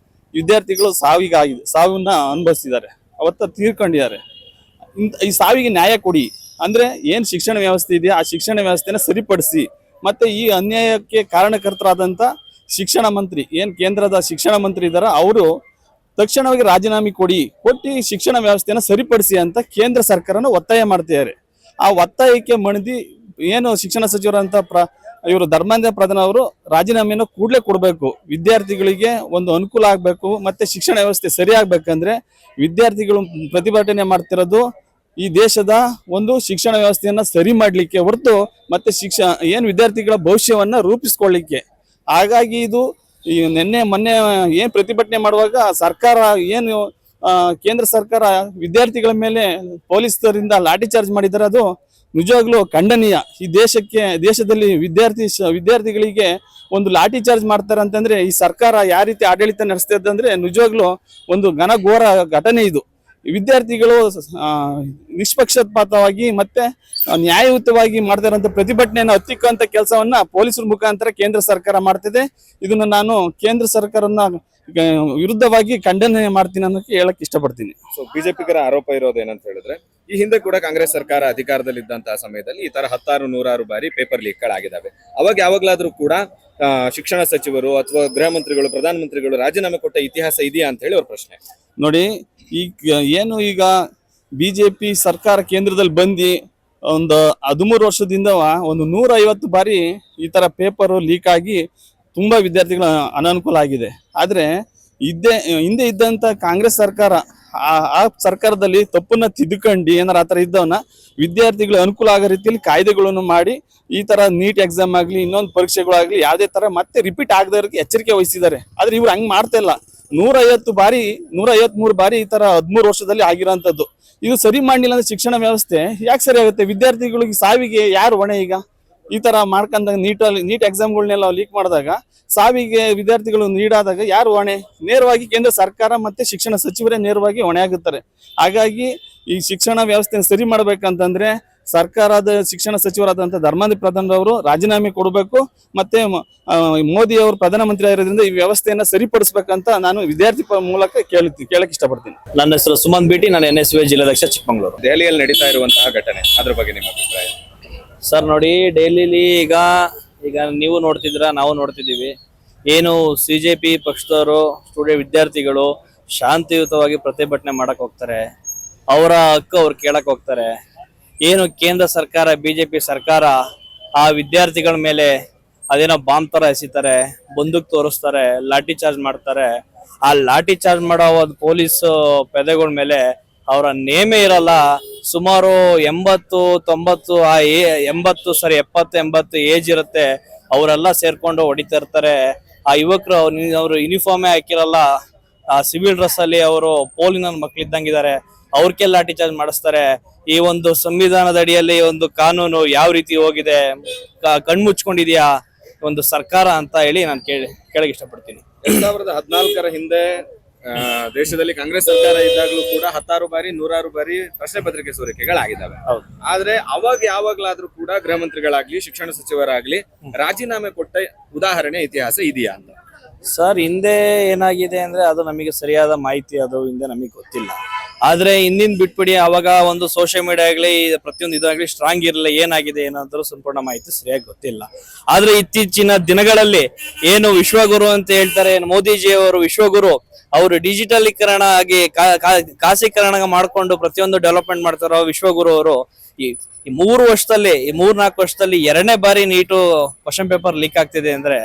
[SPEAKER 3] ವಿದ್ಯಾರ್ಥಿಗಳು ಸಾವಿನ ಅನುಭವಿಸಿದ್ದಾರೆ, ಅವತ್ತ ತೀರ್ಕೊಂಡಿದ್ದಾರೆ. ಈ ಸಾವಿಗೆ ನ್ಯಾಯ ಕೊಡಿ. ಅಂದ್ರೆ ಏನು ಶಿಕ್ಷಣ ವ್ಯವಸ್ಥೆ ಇದೆಯಾ ಆ ಶಿಕ್ಷಣ ವ್ಯವಸ್ಥೆನ ಸರಿಪಡಿಸಿ. ಮತ್ತೆ ಈ ಅನ್ಯಾಯಕ್ಕೆ ಕಾರಣಕರ್ತರಾದಂಥ ಶಿಕ್ಷಣ ಮಂತ್ರಿ, ಏನು ಕೇಂದ್ರದ ಶಿಕ್ಷಣ ಮಂತ್ರಿ ಇದ್ದಾರ, ಅವರು ತಕ್ಷಣವಾಗಿ ರಾಜೀನಾಮೆ ಕೊಟ್ಟು ಶಿಕ್ಷಣ ವ್ಯವಸ್ಥೆನ ಸರಿಪಡಿಸಿ ಅಂತ ಕೇಂದ್ರ ಸರ್ಕಾರನ ಒತ್ತಾಯ ಮಾಡ್ತಿದ್ದಾರೆ. ಆ ಒತ್ತಾಯಕ್ಕೆ ಮಣಿದಿ ಏನು ಶಿಕ್ಷಣ ಸಚಿವರಂತ ಇವರು ಧರ್ಮೇಂದ್ರ ಪ್ರಧಾನ್ ಅವರು ರಾಜೀನಾಮೆಯನ್ನು ಕೂಡಲೇ ಕೊಡಬೇಕು. ವಿದ್ಯಾರ್ಥಿಗಳಿಗೆ ಒಂದು ಅನುಕೂಲ ಆಗಬೇಕು, ಮತ್ತೆ ಶಿಕ್ಷಣ ವ್ಯವಸ್ಥೆ ಸರಿ ಆಗ್ಬೇಕಂದ್ರೆ ವಿದ್ಯಾರ್ಥಿಗಳು ಪ್ರತಿಭಟನೆ ಮಾಡ್ತಿರೋದು ಈ ದೇಶದ ಒಂದು ಶಿಕ್ಷಣ ವ್ಯವಸ್ಥೆಯನ್ನ ಸರಿ ಮಾಡ್ಲಿಕ್ಕೆ ಹೊರತು ಮತ್ತೆ ಏನು ವಿದ್ಯಾರ್ಥಿಗಳ ಭವಿಷ್ಯವನ್ನ ರೂಪಿಸ್ಕೊಳ್ಳಿಕ್ಕೆ. ಹಾಗಾಗಿ ಇದು ಈ ಮೊನ್ನೆ ಏನ್ ಪ್ರತಿಭಟನೆ ಮಾಡುವಾಗ ಸರ್ಕಾರ ಏನು ಕೇಂದ್ರ ಸರ್ಕಾರ ವಿದ್ಯಾರ್ಥಿಗಳ ಮೇಲೆ ಪೊಲೀಸರಿಂದ ಲಾಠಿ ಚಾರ್ಜ್ ಮಾಡಿದ್ದಾರೆ, ಅದು ನಿಜವಾಗ್ಲೂ ಖಂಡನೀಯ. ಈ ದೇಶದಲ್ಲಿ ವಿದ್ಯಾರ್ಥಿಗಳಿಗೆ ಒಂದು ಲಾಠಿ ಚಾರ್ಜ್ ಮಾಡ್ತಾರೆ ಅಂತಂದ್ರೆ ಈ ಸರ್ಕಾರ ಯಾವ ರೀತಿ ಆಡಳಿತ ನಡೆಸ್ತಾ ಅಂದ್ರೆ ನಿಜವಾಗ್ಲೂ ಒಂದು ಘನಘೋರ ಘಟನೆ ಇದು. ವಿದ್ಯಾರ್ಥಿಗಳು ನಿಷ್ಪಕ್ಷಪಾತವಾಗಿ ಮತ್ತೆ ನ್ಯಾಯಯುತವಾಗಿ ಮಾಡ್ತಾರಂತ ಪ್ರತಿಭಟನೆಯನ್ನು ಹತ್ತಿಕ್ಕುವಂತ ಕೆಲಸವನ್ನ ಪೊಲೀಸರ ಮುಖಾಂತರ ಕೇಂದ್ರ ಸರ್ಕಾರ ಮಾಡ್ತಿದೆ. ಇದನ್ನ ನಾನು ಕೇಂದ್ರ ಸರ್ಕಾರನ ವಿರುದ್ಧವಾಗಿ ಖಂಡನೆ ಮಾಡ್ತೀನಿ ಅನ್ನೋಕೆ ಹೇಳಕ್ ಇಷ್ಟಪಡ್ತೀನಿ.
[SPEAKER 7] ಸೊ ಬಿಜೆಪಿಗರ ಆರೋಪ ಇರೋದೇನಂತ ಹೇಳಿದ್ರೆ, ಈ ಹಿಂದೆ ಕೂಡ ಕಾಂಗ್ರೆಸ್ ಸರ್ಕಾರ ಅಧಿಕಾರದಲ್ಲಿದ್ದಂತಹ ಸಮಯದಲ್ಲಿ ಈ ತರ 10-100 ಬಾರಿ ಪೇಪರ್ ಲೀಕ್ಗಳಾಗಿದ್ದಾವೆ. ಅವಾಗ ಯಾವಾಗ್ಲಾದ್ರೂ ಕೂಡ ಶಿಕ್ಷಣ ಸಚಿವರು ಅಥವಾ ಗೃಹ ಮಂತ್ರಿಗಳು, ಪ್ರಧಾನಮಂತ್ರಿಗಳು ರಾಜೀನಾಮೆ ಕೊಟ್ಟ ಇತಿಹಾಸ ಇದೆಯಾ ಅಂತ ಹೇಳಿ ಅವ್ರ ಪ್ರಶ್ನೆ.
[SPEAKER 3] ನೋಡಿ, ಈಗ ಬಿಜೆಪಿ ಸರ್ಕಾರ ಕೇಂದ್ರದಲ್ಲಿ ಬಂದು ಒಂದು 13 ವರ್ಷದಿಂದ ಒಂದು 150 ಬಾರಿ ಈ ತರ ಪೇಪರ್ ಲೀಕ್ ಆಗಿ ತುಂಬಾ ವಿದ್ಯಾರ್ಥಿಗಳ ಅನಾನುಕೂಲ ಆಗಿದೆ. ಆದ್ರೆ ಹಿಂದೆ ಇದ್ದಂತ ಕಾಂಗ್ರೆಸ್ ಸರ್ಕಾರ ಆ ಸರ್ಕಾರದಲ್ಲಿ ತಪ್ಪನ್ನ ತಿದ್ದುಕೊಂಡು ಏನಾರ ಆತರ ಇದ್ದವನ್ನ ವಿದ್ಯಾರ್ಥಿಗಳ ಅನುಕೂಲ ಆಗೋ ರೀತಿಯಲ್ಲಿ ಕಾಯ್ದೆಗಳನ್ನು ಮಾಡಿ ಈ ತರ ನೀಟ್ ಎಕ್ಸಾಮ್ ಆಗ್ಲಿ ಇನ್ನೊಂದು ಪರೀಕ್ಷೆಗಳಾಗ್ಲಿ ಯಾವುದೇ ತರ ಮತ್ತೆ ರಿಪೀಟ್ ಆಗದೇ ಇರೋಕೆ ಎಚ್ಚರಿಕೆ ವಹಿಸಿದ್ದಾರೆ. ಆದ್ರೆ ಇವ್ರು ಹಂಗ್ ಮಾಡ್ತಾ ಇಲ್ಲ. 153 ಬಾರಿ ಈ ತರ 13 ವರ್ಷದಲ್ಲಿ ಆಗಿರೋಂಥದ್ದು. ಇದು ಸರಿ ಮಾಡಲಿಲ್ಲ ಅಂದ್ರೆ ಶಿಕ್ಷಣ ವ್ಯವಸ್ಥೆ ಯಾಕೆ ಸರಿ ಆಗುತ್ತೆ? ವಿದ್ಯಾರ್ಥಿಗಳಿಗೆ ಸಾವಿಗೆ ಯಾರು ಹೊಣೆ? ಈಗ ಈ ತರ ಮಾಡ್ಕೊಂಡಾಗ ನೀಟ್ ಎಕ್ಸಾಮ್ಗಳನ್ನೆಲ್ಲ ಲೀಕ್ ಮಾಡಿದಾಗ ಸಾವಿಗೆ ವಿದ್ಯಾರ್ಥಿಗಳು ನೀಡಾದಾಗ ಯಾರು ಹೊಣೆ? ನೇರವಾಗಿ ಕೇಂದ್ರ ಸರ್ಕಾರ ಮತ್ತೆ ಶಿಕ್ಷಣ ಸಚಿವರೇ ನೇರವಾಗಿ ಹೊಣೆ ಆಗುತ್ತಾರೆ. ಹಾಗಾಗಿ ಈ ಶಿಕ್ಷಣ ವ್ಯವಸ್ಥೆ ಸರಿ ಮಾಡ್ಬೇಕಂತಂದ್ರೆ ಸರ್ಕಾರದ ಶಿಕ್ಷಣ ಸಚಿವರಾದಂಥ ಧರ್ಮೇಂದ್ರ ಪ್ರಧಾನ್ ಅವರು ರಾಜೀನಾಮೆ ಕೊಡಬೇಕು. ಮತ್ತೆ ಮೋದಿ ಅವರು ಪ್ರಧಾನಮಂತ್ರಿ ಆಗಿರೋದ್ರಿಂದ ಈ ವ್ಯವಸ್ಥೆಯನ್ನ ಸರಿಪಡಿಸ್ಬೇಕಂತ ನಾನು ವಿದ್ಯಾರ್ಥಿ ಮೂಲಕ ಕೇಳಕ್ ಇಷ್ಟಪಡ್ತೀನಿ.
[SPEAKER 6] ನನ್ನ ಹೆಸರು ಸುಮಂತ್ ಬಿಟಿ, ನಾನು NSY ಜಿಲ್ಲಾಧ್ಯಕ್ಷ ಚಿಕ್ಕಮಗಳೂರು.
[SPEAKER 7] ದೆಹಲಿಯಲ್ಲಿ ನಡೀತಾ ಇರುವಂತಹ ಘಟನೆ, ಅದ್ರ ಬಗ್ಗೆ ನಿಮ್ಮ ಅಭಿಪ್ರಾಯ?
[SPEAKER 6] ಸರ್ ನೋಡಿ, ಡೈಲಿಲಿ ಈಗ ನೀವು ನೋಡ್ತಿದ್ರ, ನಾವು ನೋಡ್ತಿದ್ದೀವಿ. ಏನು CJP ಪಕ್ಷದವರು ವಿದ್ಯಾರ್ಥಿಗಳು ಶಾಂತಿಯುತವಾಗಿ ಪ್ರತಿಭಟನೆ ಮಾಡಕ್ ಹೋಗ್ತಾರೆ, ಅವರ ಹಕ್ಕು ಅವ್ರು ಕೇಳಕ್ ಹೋಗ್ತಾರೆ. ಏನು ಕೇಂದ್ರ ಸರ್ಕಾರ BJP ಸರ್ಕಾರ ಆ ವಿದ್ಯಾರ್ಥಿಗಳ ಮೇಲೆ ಅದೇನೋ ಬಾಂಬ್ ತರ ಎಸಿತಾರೆ, ಬಂದೂಕ್ ತೋರಿಸ್ತಾರೆ, ಲಾಠಿ ಚಾರ್ಜ್ ಮಾಡ್ತಾರೆ. ಆ ಲಾಠಿ ಚಾರ್ಜ್ ಮಾಡೋ ಪೊಲೀಸ್ ಪೇದೆಗಳ ಮೇಲೆ ಅವರ ನೇಮೇ ಇರಲ್ಲ. ಸುಮಾರು 80-90 70-80 ಏಜ್ ಇರುತ್ತೆ. ಅವರೆಲ್ಲ ಸೇರ್ಕೊಂಡು ಹೊಡಿತಾ ಇರ್ತಾರೆ. ಆ ಯುವಕರು ಅವರು ಯೂನಿಫಾರ್ಮೇ ಹಾಕಿರಲ್ಲ, ಆ ಸಿವಿಲ್ ಡ್ರೆಸ್ ಅಲ್ಲಿ ಅವರು ಪೋಲಿನ ಮಕ್ಳಿದ್ದಂಗಿದ್ದಾರೆ. ಅವ್ರಕ್ಕೆ ಲಾಠಿ ಚಾರ್ಜ್ ಮಾಡಿಸ್ತಾರೆ. ಈ ಒಂದು ಸಂವಿಧಾನದ ಅಡಿಯಲ್ಲಿ ಒಂದು ಕಾನೂನು ಯಾವ ರೀತಿ ಹೋಗಿದೆ, ಕಣ್ಮುಚ್ಕೊಂಡಿದ್ಯಾ ಒಂದು ಸರ್ಕಾರ ಅಂತ ಹೇಳಿ ನಾನು ಕೇಳಕ್ ಇಷ್ಟಪಡ್ತೀನಿ.
[SPEAKER 7] 2014 ಹಿಂದೆ ದೇಶದಲ್ಲಿ ಕಾಂಗ್ರೆಸ್ ಸರ್ಕಾರ ಇದ್ದಾಗಲೂ ಕೂಡ 10 ಬಾರಿ 100 ಬಾರಿ ಪ್ರಶ್ನೆ ಪತ್ರಿಕೆ ಸೋರಿಕೆಗಳಾಗಿದ್ದಾವೆ. ಆದ್ರೆ ಅವಾಗ ಯಾವಾಗ್ಲಾದ್ರೂ ಕೂಡ ಗೃಹ ಮಂತ್ರಿಗಳಾಗ್ಲಿ ಶಿಕ್ಷಣ ಸಚಿವರಾಗ್ಲಿ ರಾಜೀನಾಮೆ ಕೊಟ್ಟ ಉದಾಹರಣೆ ಇತಿಹಾಸ ಇದೆಯಾ ಅಂತ?
[SPEAKER 6] ಸರ್, ಹಿಂದೆ ಏನಾಗಿದೆ ಅಂದ್ರೆ ಅದು ನಮಗೆ ಸರಿಯಾದ ಮಾಹಿತಿ ಅದು ಹಿಂದೆ ನಮಗೆ ಗೊತ್ತಿಲ್ಲ. ಆದ್ರೆ ಹಿಂದಿನ ಬಿಟ್ಬಿಡಿ, ಅವಾಗ ಒಂದು ಸೋಷಿಯಲ್ ಮೀಡಿಯಾ ಆಗ್ಲಿ ಪ್ರತಿಯೊಂದು ಇದಾಗ್ಲಿ ಸ್ಟ್ರಾಂಗ್ ಇರಲಿಲ್ಲ. ಏನಾಗಿದೆ ಏನಂತ ಸಂಪೂರ್ಣ ಮಾಹಿತಿ ಸರಿಯಾಗಿ ಗೊತ್ತಿಲ್ಲ. ಆದ್ರೆ ಇತ್ತೀಚಿನ ದಿನಗಳಲ್ಲಿ ಏನು ವಿಶ್ವಗುರು ಅಂತ ಹೇಳ್ತಾರೆ, ಮೋದಿಜಿ ಅವರು ವಿಶ್ವಗುರು, ಅವರು ಡಿಜಿಟಲೀಕರಣ ಆಗಿ ಖಾಸೀಕರಣ ಮಾಡ್ಕೊಂಡು ಪ್ರತಿಯೊಂದು ಡೆವಲಪ್ಮೆಂಟ್ ಮಾಡ್ತಾರೋ ವಿಶ್ವಗುರು ಅವರು ಈ 3 ವರ್ಷದಲ್ಲಿ, ಈ 3-4 ವರ್ಷದಲ್ಲಿ 2ನೇ ಬಾರಿ ನೀಟು ಕ್ವಶನ್ ಪೇಪರ್ ಲೀಕ್ ಆಗ್ತಿದೆ ಅಂದ್ರೆ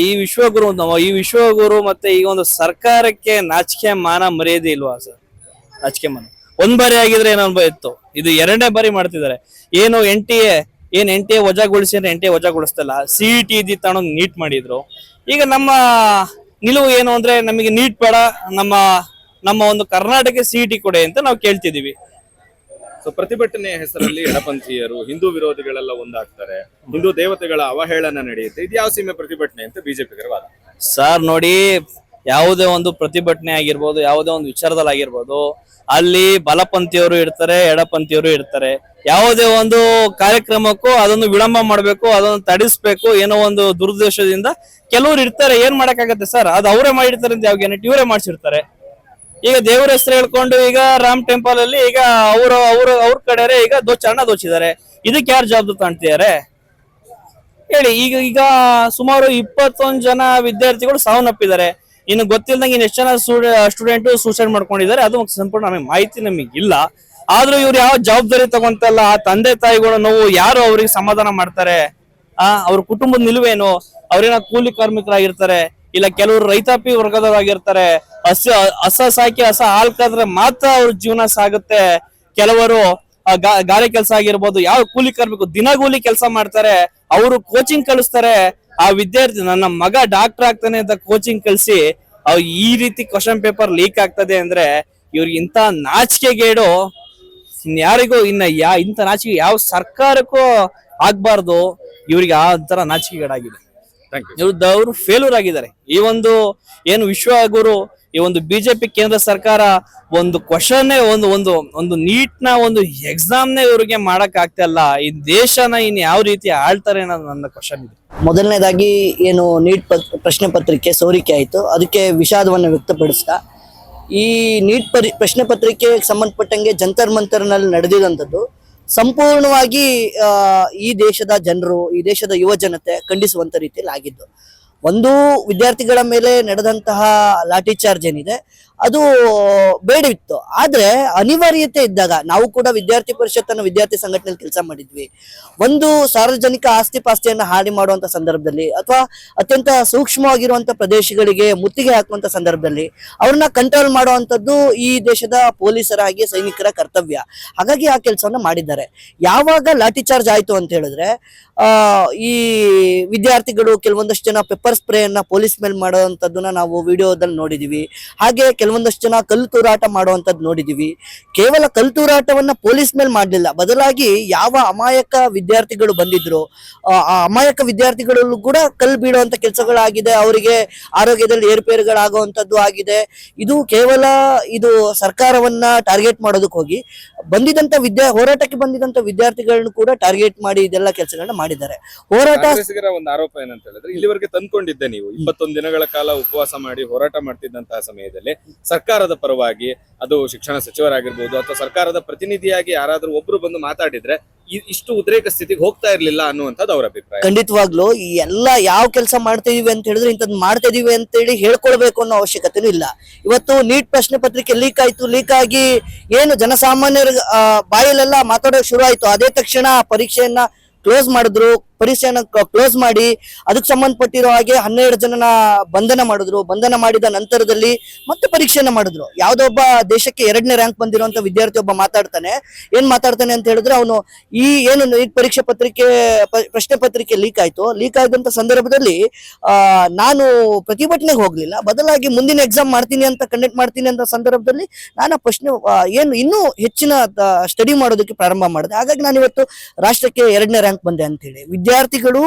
[SPEAKER 6] ಈ ವಿಶ್ವಗುರು ಮತ್ತೆ ಈ ಒಂದು ಸರ್ಕಾರಕ್ಕೆ ನಾಚಿಕೆ ಮಾನ ಮರ್ಯಾದೆ ಇಲ್ವಾ ಸರ್? ನಾಚಿಕೆ ಮಾನ ಒಂದ್ ಬಾರಿ ಆಗಿದ್ರೆ ಏನೋ ಇತ್ತು, ಇದು 2ನೇ ಬಾರಿ ಮಾಡ್ತಿದ್ದಾರೆ. ಏನು ಎನ್ ಟಿ ಎ ವಜಾಗೊಳಿಸಿ ಅಂದ್ರೆ NTA ವಜಾಗೊಳಿಸ್ತಲ್ಲ, CET ತಗೊಂಡು ನೀಟ್ ಮಾಡಿದ್ರು. ಈಗ ನಮ್ಮ ನಿಲುವು ಏನು ಅಂದ್ರೆ ನಮಗೆ ನೀಟ್ ಬೇಡ, ನಮ್ಮ ಒಂದು ಕರ್ನಾಟಕ CET ಕೊಡೆ ಅಂತ ನಾವು ಕೇಳ್ತಿದೀವಿ.
[SPEAKER 7] ಸೊ ಪ್ರತಿಭಟನೆ ಹೆಸರಲ್ಲಿ ಎಡಪಂಥೀಯರು, ಹಿಂದೂ ವಿರೋಧಿಗಳೆಲ್ಲ ಒಂದಾಗ್ತಾರೆ, ಹಿಂದೂ ದೇವತೆಗಳ ಅವಹೇಳನ ನಡೆಯುತ್ತೆ. ಇದು ಯಾವ ಸೀಮೆ ಪ್ರತಿಭಟನೆ ಅಂತ ಬಿಜೆಪಿಗರ ವಾದ.
[SPEAKER 6] ಸರ್ ನೋಡಿ, ಯಾವುದೇ ಒಂದು ಪ್ರತಿಭಟನೆ ಆಗಿರ್ಬೋದು, ಯಾವುದೇ ಒಂದು ವಿಚಾರದಲ್ಲಿ ಆಗಿರ್ಬೋದು, ಅಲ್ಲಿ ಬಲಪಂಥೀಯರು ಇರ್ತಾರೆ, ಎಡಪಂಥೀಯರು ಇರ್ತಾರೆ. ಯಾವುದೇ ಒಂದು ಕಾರ್ಯಕ್ರಮಕ್ಕೂ ಅದನ್ನು ವಿಳಂಬ ಮಾಡ್ಬೇಕು, ಅದನ್ನು ತಡಿಸ್ಬೇಕು, ಏನೋ ಒಂದು ದುರುದ್ದೇಶದಿಂದ ಕೆಲವ್ರು ಇರ್ತಾರೆ. ಏನ್ ಮಾಡಕ್ಕಾಗತ್ತೆ ಸರ್? ಅದು ಅವರೇ ಮಾಡಿರ್ತಾರೆ ಅಂತ ಯಾವ ಗ್ಯಾರಂಟಿ? ಇವರೇ ಮಾಡಿಸಿರ್ತಾರೆ. ಈಗ ದೇವರ ಹೆಸರು ಹೇಳ್ಕೊಂಡು ಈಗ ರಾಮ್ ಟೆಂಪಲ್ ಅಲ್ಲಿ ಈಗ ಅವ್ರ ಕಡೆ ಈಗ ಹಣ ದೋಚಿದ್ದಾರೆ. ಇದಕ್ಕೆ ಯಾರು ಜವಾಬ್ದಾರಿ ತಾಣ್ತಿದ್ದಾರೆ ಹೇಳಿ? ಈಗ ಸುಮಾರು 21 ಜನ ವಿದ್ಯಾರ್ಥಿಗಳು ಸಾವನ್ನಪ್ಪಿದ್ದಾರೆ. ಇನ್ನು ಗೊತ್ತಿಲ್ಲದಂಗೆ ಇನ್ನು ಎಷ್ಟು ಜನ ಸ್ಟೂಡೆಂಟ್ ಸೂಸೈಡ್ ಮಾಡ್ಕೊಂಡಿದ್ದಾರೆ ಅದು ಸಂಪೂರ್ಣ ನಮಗೆ ಮಾಹಿತಿ ನಮಗಿಲ್ಲ. ಆದ್ರೂ ಇವ್ರು ಯಾವ ಜವಾಬ್ದಾರಿ ತಗೊಂತಲ್ಲ, ಆ ತಂದೆ ತಾಯಿಗಳು ನೋವು ಯಾರು ಅವ್ರಿಗೆ ಸಮಾಧಾನ ಮಾಡ್ತಾರೆ? ಅವ್ರ ಕುಟುಂಬದ ನಿಲುವೇನು? ಅವ್ರೇನ ಕೂಲಿ ಕಾರ್ಮಿಕರಾಗಿರ್ತಾರೆ, ಇಲ್ಲ ಕೆಲವರು ರೈತಾಪಿ ವರ್ಗದವರಾಗಿರ್ತಾರೆ. ಹಸ ಸಾಕಿ ಹಸ ಹಾಲ್ ಕದ್ರೆ ಮಾತ್ರ ಅವ್ರ ಜೀವನ ಸಾಗುತ್ತೆ. ಕೆಲವರು ಗಾಳಿ ಕೆಲಸ ಆಗಿರ್ಬೋದು, ಯಾವ ಕೂಲಿ ಕಾರ್ಮಿಕ ದಿನಗೂಲಿ ಕೆಲಸ ಮಾಡ್ತಾರೆ, ಅವರು ಕೋಚಿಂಗ್ ಕಳಿಸ್ತಾರೆ. ಆ ವಿದ್ಯಾರ್ಥಿ ನನ್ನ ಮಗ ಡಾಕ್ಟರ್ ಆಗ್ತಾನೆ ಅಂತ ಕೋಚಿಂಗ್ ಕಳಿಸಿ ಈ ರೀತಿ ಕ್ವಶನ್ ಪೇಪರ್ ಲೀಕ್ ಆಗ್ತದೆ ಅಂದ್ರೆ ಇವ್ರಿಗೆ ಇಂಥ ನಾಚಿಕೆಗೇಡು ಯಾರಿಗೂ ಇಂಥ ನಾಚಿಕೆ ಯಾವ ಸರ್ಕಾರಕ್ಕೂ ಆಗ್ಬಾರ್ದು. ಇವ್ರಿಗೆ ಆ ತರ ನಾಚಿಕೆಗೇಡಾಗಿದೆ. ಅವರು ಫೇಲ್ಯೂರ್ ಆಗಿದ್ದಾರೆ. ಈ ಒಂದು ಏನು ವಿಶ್ವಗುರು, ಈ ಒಂದು ಬಿಜೆಪಿ ಕೇಂದ್ರ ಸರ್ಕಾರ ಒಂದು ಕ್ವಶನ್ ಒಂದು ನೀಟ್ನ ಒಂದು ಎಕ್ಸಾಮ್ನೇ ಇವ್ರಿಗೆ ಮಾಡಕ್ ಆಗ್ತಾ ಇಲ್ಲ. ಈ ದೇಶನ ಇನ್ ಯಾವ ರೀತಿ ಆಳ್ತಾರೆ ಅನ್ನೋದು ನನ್ನ ಕ್ವಶನ್ ಇದೆ.
[SPEAKER 2] ಮೊದಲನೇದಾಗಿ ಏನು ನೀಟ್ ಪ್ರಶ್ನೆ ಪತ್ರಿಕೆ ಸೋರಿಕೆ ಆಯಿತು, ಅದಕ್ಕೆ ವಿಷಾದವನ್ನು ವ್ಯಕ್ತಪಡಿಸ್ತಾ ಈ ನೀಟ್ ಪ್ರಶ್ನೆ ಪತ್ರಿಕೆಗೆ ಸಂಬಂಧಪಟ್ಟಂಗೆ ಜಂತರ್ ಮಂತರ್ನಲ್ಲಿ ನಡೆದಿದಂಥದ್ದು ಸಂಪೂರ್ಣವಾಗಿ ಈ ದೇಶದ ಜನರು, ಈ ದೇಶದ ಯುವ ಜನತೆ ಖಂಡಿಸುವಂತ ರೀತಿಯಲ್ಲಿ ಆಗಿದ್ದು. ಒಂದು ವಿದ್ಯಾರ್ಥಿಗಳ ಮೇಲೆ ನಡೆದಂತಹ ಲಾಠಿ ಚಾರ್ಜ್ ಏನಿದೆ ಅದು ಬೇಡವಿತ್ತು. ಆದ್ರೆ ಅನಿವಾರ್ಯತೆ ಇದ್ದಾಗ, ನಾವು ಕೂಡ ವಿದ್ಯಾರ್ಥಿ ಪರಿಷತ್ತನ್ನು ವಿದ್ಯಾರ್ಥಿ ಸಂಘಟನೆಯಲ್ಲಿ ಕೆಲಸ ಮಾಡಿದ್ವಿ. ಒಂದು ಸಾರ್ವಜನಿಕ ಆಸ್ತಿ ಪಾಸ್ತಿಯನ್ನ ಹಾನಿ ಮಾಡುವಂತ ಸಂದರ್ಭದಲ್ಲಿ ಅಥವಾ ಅತ್ಯಂತ ಸೂಕ್ಷ್ಮವಾಗಿರುವಂತ ಪ್ರದೇಶಗಳಿಗೆ ಮುತ್ತಿಗೆ ಹಾಕುವಂತ ಸಂದರ್ಭದಲ್ಲಿ ಅವ್ರನ್ನ ಕಂಟ್ರೋಲ್ ಮಾಡುವಂತದ್ದು ಈ ದೇಶದ ಪೊಲೀಸರಾಗಿ ಸೈನಿಕರ ಕರ್ತವ್ಯ. ಹಾಗಾಗಿ ಆ ಕೆಲಸವನ್ನ ಮಾಡಿದ್ದಾರೆ. ಯಾವಾಗ ಲಾಠಿ ಚಾರ್ಜ್ ಆಯ್ತು ಅಂತ ಹೇಳಿದ್ರೆ ಈ ವಿದ್ಯಾರ್ಥಿಗಳು ಕೆಲವೊಂದಷ್ಟು ಜನ ಪೆಪ್ಪರ್ ಸ್ಪ್ರೇಯನ್ನ ಪೊಲೀಸ್ ಮೇಲೆ ಮಾಡುವಂತದ್ದನ್ನ ನಾವು ವಿಡಿಯೋದಲ್ಲಿ ನೋಡಿದೀವಿ. ಹಾಗೆ ಕೆಲವೊಂದಷ್ಟು ಜನ ಕಲ್ಲು ತೂರಾಟ ಮಾಡುವಂತದ್ದು ನೋಡಿದೀವಿ. ಕೇವಲ ಕಲ್ಲು ತೂರಾಟವನ್ನ ಪೊಲೀಸ್ ಮೇಲೆ ಮಾಡಲಿಲ್ಲ, ಬದಲಾಗಿ ಯಾವ ಅಮಾಯಕ ವಿದ್ಯಾರ್ಥಿಗಳು ಬಂದಿದ್ರು ಆ ಅಮಾಯಕ ವಿದ್ಯಾರ್ಥಿಗಳಲ್ಲೂ ಕೂಡ ಕಲ್ಲು ಬೀಳುವಂತ ಕೆಲಸಗಳಾಗಿದೆ. ಅವರಿಗೆ ಆರೋಗ್ಯದಲ್ಲಿ ಏರುಪೇರುಗಳಾಗುವಂತದ್ದು ಆಗಿದೆ. ಇದು ಕೇವಲ ಇದು ಸರ್ಕಾರವನ್ನ ಟಾರ್ಗೆಟ್ ಮಾಡೋದಕ್ಕೆ ಹೋಗಿ ಹೋರಾಟಕ್ಕೆ ಬಂದಿದಂತ ವಿದ್ಯಾರ್ಥಿಗಳನ್ನು ಕೂಡ ಟಾರ್ಗೆಟ್ ಮಾಡಿ ಇದೆಲ್ಲ ಕೆಲಸಗಳನ್ನ ಮಾಡಿದ್ದಾರೆ. ಹೋರಾಟ
[SPEAKER 7] ಒಂದು ಆರೋಪ ಏನಂತ ಹೇಳಿದ್ರೆ, ಇಲ್ಲಿವರೆಗೆ ತಂದ್ಕೊಂಡಿದ್ದೆ ನೀವು 21 ದಿನಗಳ ಕಾಲ ಉಪವಾಸ ಮಾಡಿ ಹೋರಾಟ ಮಾಡ್ತಿದ್ದಂತಹ ಸಮಯದಲ್ಲಿ ಸರ್ಕಾರದ ಪರವಾಗಿ ಅದು ಶಿಕ್ಷಣ ಸಚಿವರಾಗಿರ್ಬೋದು ಅಥವಾ ಸರ್ಕಾರದ ಪ್ರತಿನಿಧಿಯಾಗಿ ಯಾರಾದ್ರೂ ಒಬ್ರು ಬಂದು ಮಾತಾಡಿದ್ರೆ ಇಷ್ಟು ಉದ್ರೇಕ ಸ್ಥಿತಿಗೆ ಹೋಗ್ತಾ ಇರ್ಲಿಲ್ಲ ಅನ್ನುವಂಥದ್ದು ಅವರ ಅಭಿಪ್ರಾಯ.
[SPEAKER 2] ಖಂಡಿತವಾಗ್ಲೂ ಈ ಎಲ್ಲ ಯಾವ ಕೆಲಸ ಮಾಡ್ತಾ ಇದೀವಿ ಅಂತ ಹೇಳಿದ್ರೆ ಇಂಥದ್ದು ಮಾಡ್ತಾ ಇದೀವಿ ಅಂತ ಹೇಳಿ ಹೇಳ್ಕೊಳ್ಬೇಕು ಅನ್ನೋ ಅವಶ್ಯಕತೆನೂ ಇಲ್ಲ. ಇವತ್ತು ನೀಟ್ ಪ್ರಶ್ನೆ ಪತ್ರಿಕೆ ಲೀಕ್ ಆಯ್ತು, ಲೀಕ್ ಆಗಿ ಏನು ಜನಸಾಮಾನ್ಯರ ಬಾಯಲ್ಲೆಲ್ಲ ಮಾತಾಡೋಕೆ ಶುರು ಆಯ್ತು. ಅದೇ ತಕ್ಷಣ ಪರೀಕ್ಷೆಯನ್ನ ಕ್ಲೋಸ್ ಮಾಡಿದ್ರು, ಪರೀಕ್ಷೆಯನ್ನ ಕ್ಲೋಸ್ ಮಾಡಿ ಅದಕ್ಕೆ ಸಂಬಂಧಪಟ್ಟಿರೋ ಹಾಗೆ 12 ಜನನ ಬಂಧನ ಮಾಡಿದ್ರು. ಬಂಧನ ಮಾಡಿದ ನಂತರದಲ್ಲಿ ಮತ್ತೆ ಪರೀಕ್ಷೆಯನ್ನ ಮಾಡಿದ್ರು. ಯಾವ್ದೋ ಒಬ್ಬ ದೇಶಕ್ಕೆ 2ನೇ ರ್ಯಾಂಕ್ ಬಂದಿರುವಂತ ವಿದ್ಯಾರ್ಥಿ ಒಬ್ಬ ಮಾತಾಡ್ತಾನೆ ಅಂತ ಹೇಳಿದ್ರೆ, ಅವನು ಈ ಏನು ನೀಟ್ ಪರೀಕ್ಷೆ ಪ್ರಶ್ನೆ ಪತ್ರಿಕೆ ಲೀಕ್ ಆಯ್ತಂತ ಸಂದರ್ಭದಲ್ಲಿ ನಾನು ಪ್ರತಿಭಟನೆಗೆ ಹೋಗ್ಲಿಲ್ಲ, ಬದಲಾಗಿ ಮುಂದಿನ ಎಕ್ಸಾಮ್ ಕಂಡಕ್ಟ್ ಮಾಡ್ತೀನಿ ಅಂತ ಸಂದರ್ಭದಲ್ಲಿ ನಾನು ಪ್ರಶ್ನೆ ಏನು ಇನ್ನೂ ಹೆಚ್ಚಿನ ಸ್ಟಡಿ ಮಾಡೋದಕ್ಕೆ ಪ್ರಾರಂಭ ಮಾಡಿದೆ. ಹಾಗಾಗಿ ನಾನು ಇವತ್ತು ರಾಷ್ಟ್ರಕ್ಕೆ 2ನೇ ರ್ಯಾಂಕ್ ಬಂದೆ ಅಂತ ಹೇಳಿ. ವಿದ್ಯಾರ್ಥಿಗಳು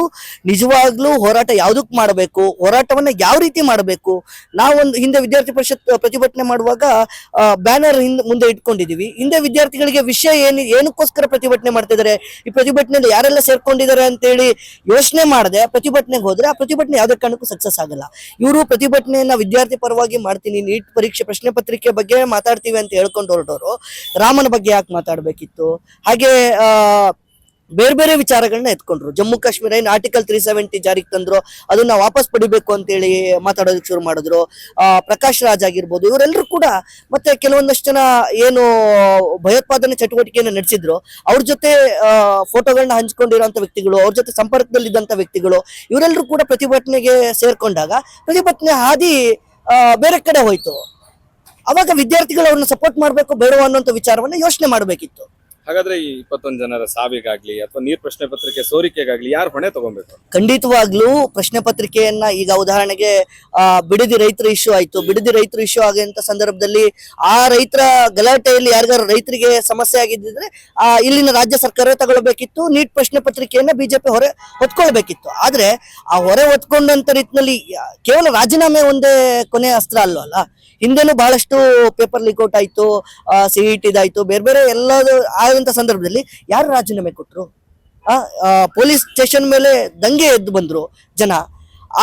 [SPEAKER 2] ನಿಜವಾಗ್ಲೂ ಹೋರಾಟ ಯಾವ್ದಕ್ ಮಾಡಬೇಕು, ಹೋರಾಟವನ್ನ ಯಾವ ರೀತಿ ಮಾಡಬೇಕು. ನಾವೊಂದು ಹಿಂದೆ ವಿದ್ಯಾರ್ಥಿ ಪರಿಷತ್ ಪ್ರತಿಭಟನೆ ಮಾಡುವಾಗ ಬ್ಯಾನರ್ ಮುಂದೆ ಇಟ್ಕೊಂಡಿದೀವಿ. ಹಿಂದೆ ವಿದ್ಯಾರ್ಥಿಗಳಿಗೆ ವಿಷಯ ಏನಕ್ಕೋಸ್ಕರ ಪ್ರತಿಭಟನೆ ಮಾಡ್ತಿದ್ದಾರೆ, ಈ ಪ್ರತಿಭಟನೆಯಲ್ಲಿ ಯಾರೆಲ್ಲ ಸೇರ್ಕೊಂಡಿದ್ದಾರೆ ಅಂತ ಹೇಳಿ ಯೋಚನೆ ಮಾಡದೆ ಪ್ರತಿಭಟನೆಗೆ ಹೋದ್ರೆ ಆ ಪ್ರತಿಭಟನೆ ಯಾವ್ದೇ ಕಾರಣಕ್ಕೂ ಸಕ್ಸಸ್ ಆಗಲ್ಲ. ಇವರು ಪ್ರತಿಭಟನೆಯನ್ನ ವಿದ್ಯಾರ್ಥಿ ಪರವಾಗಿ ಮಾಡ್ತೀನಿ, ನೀಟ್ ಪರೀಕ್ಷೆ ಪ್ರಶ್ನೆ ಪತ್ರಿಕೆ ಬಗ್ಗೆ ಮಾತಾಡ್ತೀವಿ ಅಂತ ಹೇಳ್ಕೊಂಡು ಹೊರಟವರು ರಾಮನ ಬಗ್ಗೆ ಯಾಕೆ ಮಾತಾಡ್ಬೇಕಿತ್ತು? ಹಾಗೆ ಬೇರೆ ಬೇರೆ ವಿಚಾರಗಳನ್ನ ಎತ್ಕೊಂಡ್ರು. ಜಮ್ಮು ಕಾಶ್ಮೀರ ಏನು ಆರ್ಟಿಕಲ್ 370 ಜಾರಿಗೆ ತಂದ್ರು, ಅದನ್ನ ವಾಪಸ್ ಪಡಿಬೇಕು ಅಂತೇಳಿ ಮಾತಾಡೋದಕ್ಕೆ ಶುರು ಮಾಡಿದ್ರು. ಪ್ರಕಾಶ್ ರಾಜ್ ಆಗಿರ್ಬೋದು, ಇವರೆಲ್ಲರೂ ಕೂಡ ಮತ್ತೆ ಕೆಲವೊಂದಷ್ಟು ಜನ ಏನು ಭಯೋತ್ಪಾದನೆ ಚಟುವಟಿಕೆಯನ್ನು ನಡೆಸಿದ್ರು ಅವ್ರ ಜೊತೆ ಫೋಟೋಗಳನ್ನ ಹಂಚ್ಕೊಂಡಿರುವಂತ ವ್ಯಕ್ತಿಗಳು, ಅವ್ರ ಜೊತೆ ಸಂಪರ್ಕದಲ್ಲಿದ್ದಂತ ವ್ಯಕ್ತಿಗಳು, ಇವರೆಲ್ಲರೂ ಕೂಡ ಪ್ರತಿಭಟನೆಗೆ ಸೇರ್ಕೊಂಡಾಗ ಪ್ರತಿಭಟನೆ ಹಾದಿ ಬೇರೆ ಕಡೆ ಹೋಯ್ತು. ಅವಾಗ ವಿದ್ಯಾರ್ಥಿಗಳು ಅವ್ರನ್ನ ಸಪೋರ್ಟ್ ಮಾಡ್ಬೇಕು ಬೇಡವಾ ಅನ್ನೋಂಥ ವಿಚಾರವನ್ನ ಯೋಚನೆ ಮಾಡಬೇಕಿತ್ತು.
[SPEAKER 7] ಹಾಗಾದ್ರೆ ಈ 21 ಜನರ ಸಾವಿಗಾಗ್ಲಿ ಅಥವಾ ನೀಟ್ ಪ್ರಶ್ನೆ ಪತ್ರಿಕೆ ಸೋರಿಕೆಗಾಗ್ಲಿ ಯಾರು ಹೊಣೆ ತಗೊಬೇಕು?
[SPEAKER 2] ಖಂಡಿತವಾಗ್ಲೂ ಪ್ರಶ್ನೆ ಪತ್ರಿಕೆಯನ್ನ ಈಗ ಉದಾಹರಣೆಗೆ ಬಿಡದಿ ರೈತರ ಇಶ್ಯೂ ಆಯ್ತು. ಬಿಡದಿ ರೈತರ ಇಶ್ಯೂ ಆಗಂತ ಸಂದರ್ಭದಲ್ಲಿ ಆ ರೈತರ ಗಲಾಟೆಯಲ್ಲಿ ಯಾರಿಗಾರು ರೈತರಿಗೆ ಸಮಸ್ಯೆ ಆಗಿದ್ದಿದ್ರೆ ಇಲ್ಲಿನ ರಾಜ್ಯ ಸರ್ಕಾರ ತಗೊಳ್ಬೇಕಿತ್ತು. ನೀಟ್ ಪ್ರಶ್ನೆ ಪತ್ರಿಕೆಯನ್ನ ಬಿಜೆಪಿ ಹೊತ್ಕೊಳ್ಬೇಕಿತ್ತು. ಆದ್ರೆ ಆ ಹೊರೆ ಹೊತ್ಕೊಂಡಂತ ರೀತಿಯಲ್ಲಿ ಕೇವಲ ರಾಜೀನಾಮೆ ಒಂದೇ ಕೊನೆ ಅಸ್ತ್ರ ಅಲ್ವಲ್ಲ. ಹಿಂದೆನೂ ಬಹಳಷ್ಟು ಪೇಪರ್ ಲೀಕ್ಔಟ್ ಆಯ್ತು, CET ಇದಾಯ್ತು, ಬೇರೆ ಬೇರೆ ಎಲ್ಲದೂ ಆದಂತ ಸಂದರ್ಭದಲ್ಲಿ ಯಾರು ರಾಜೀನಾಮೆ ಕೊಟ್ರು? ಪೊಲೀಸ್ ಸ್ಟೇಷನ್ ಮೇಲೆ ದಂಗೆ ಎದ್ದು ಬಂದ್ರು ಜನ.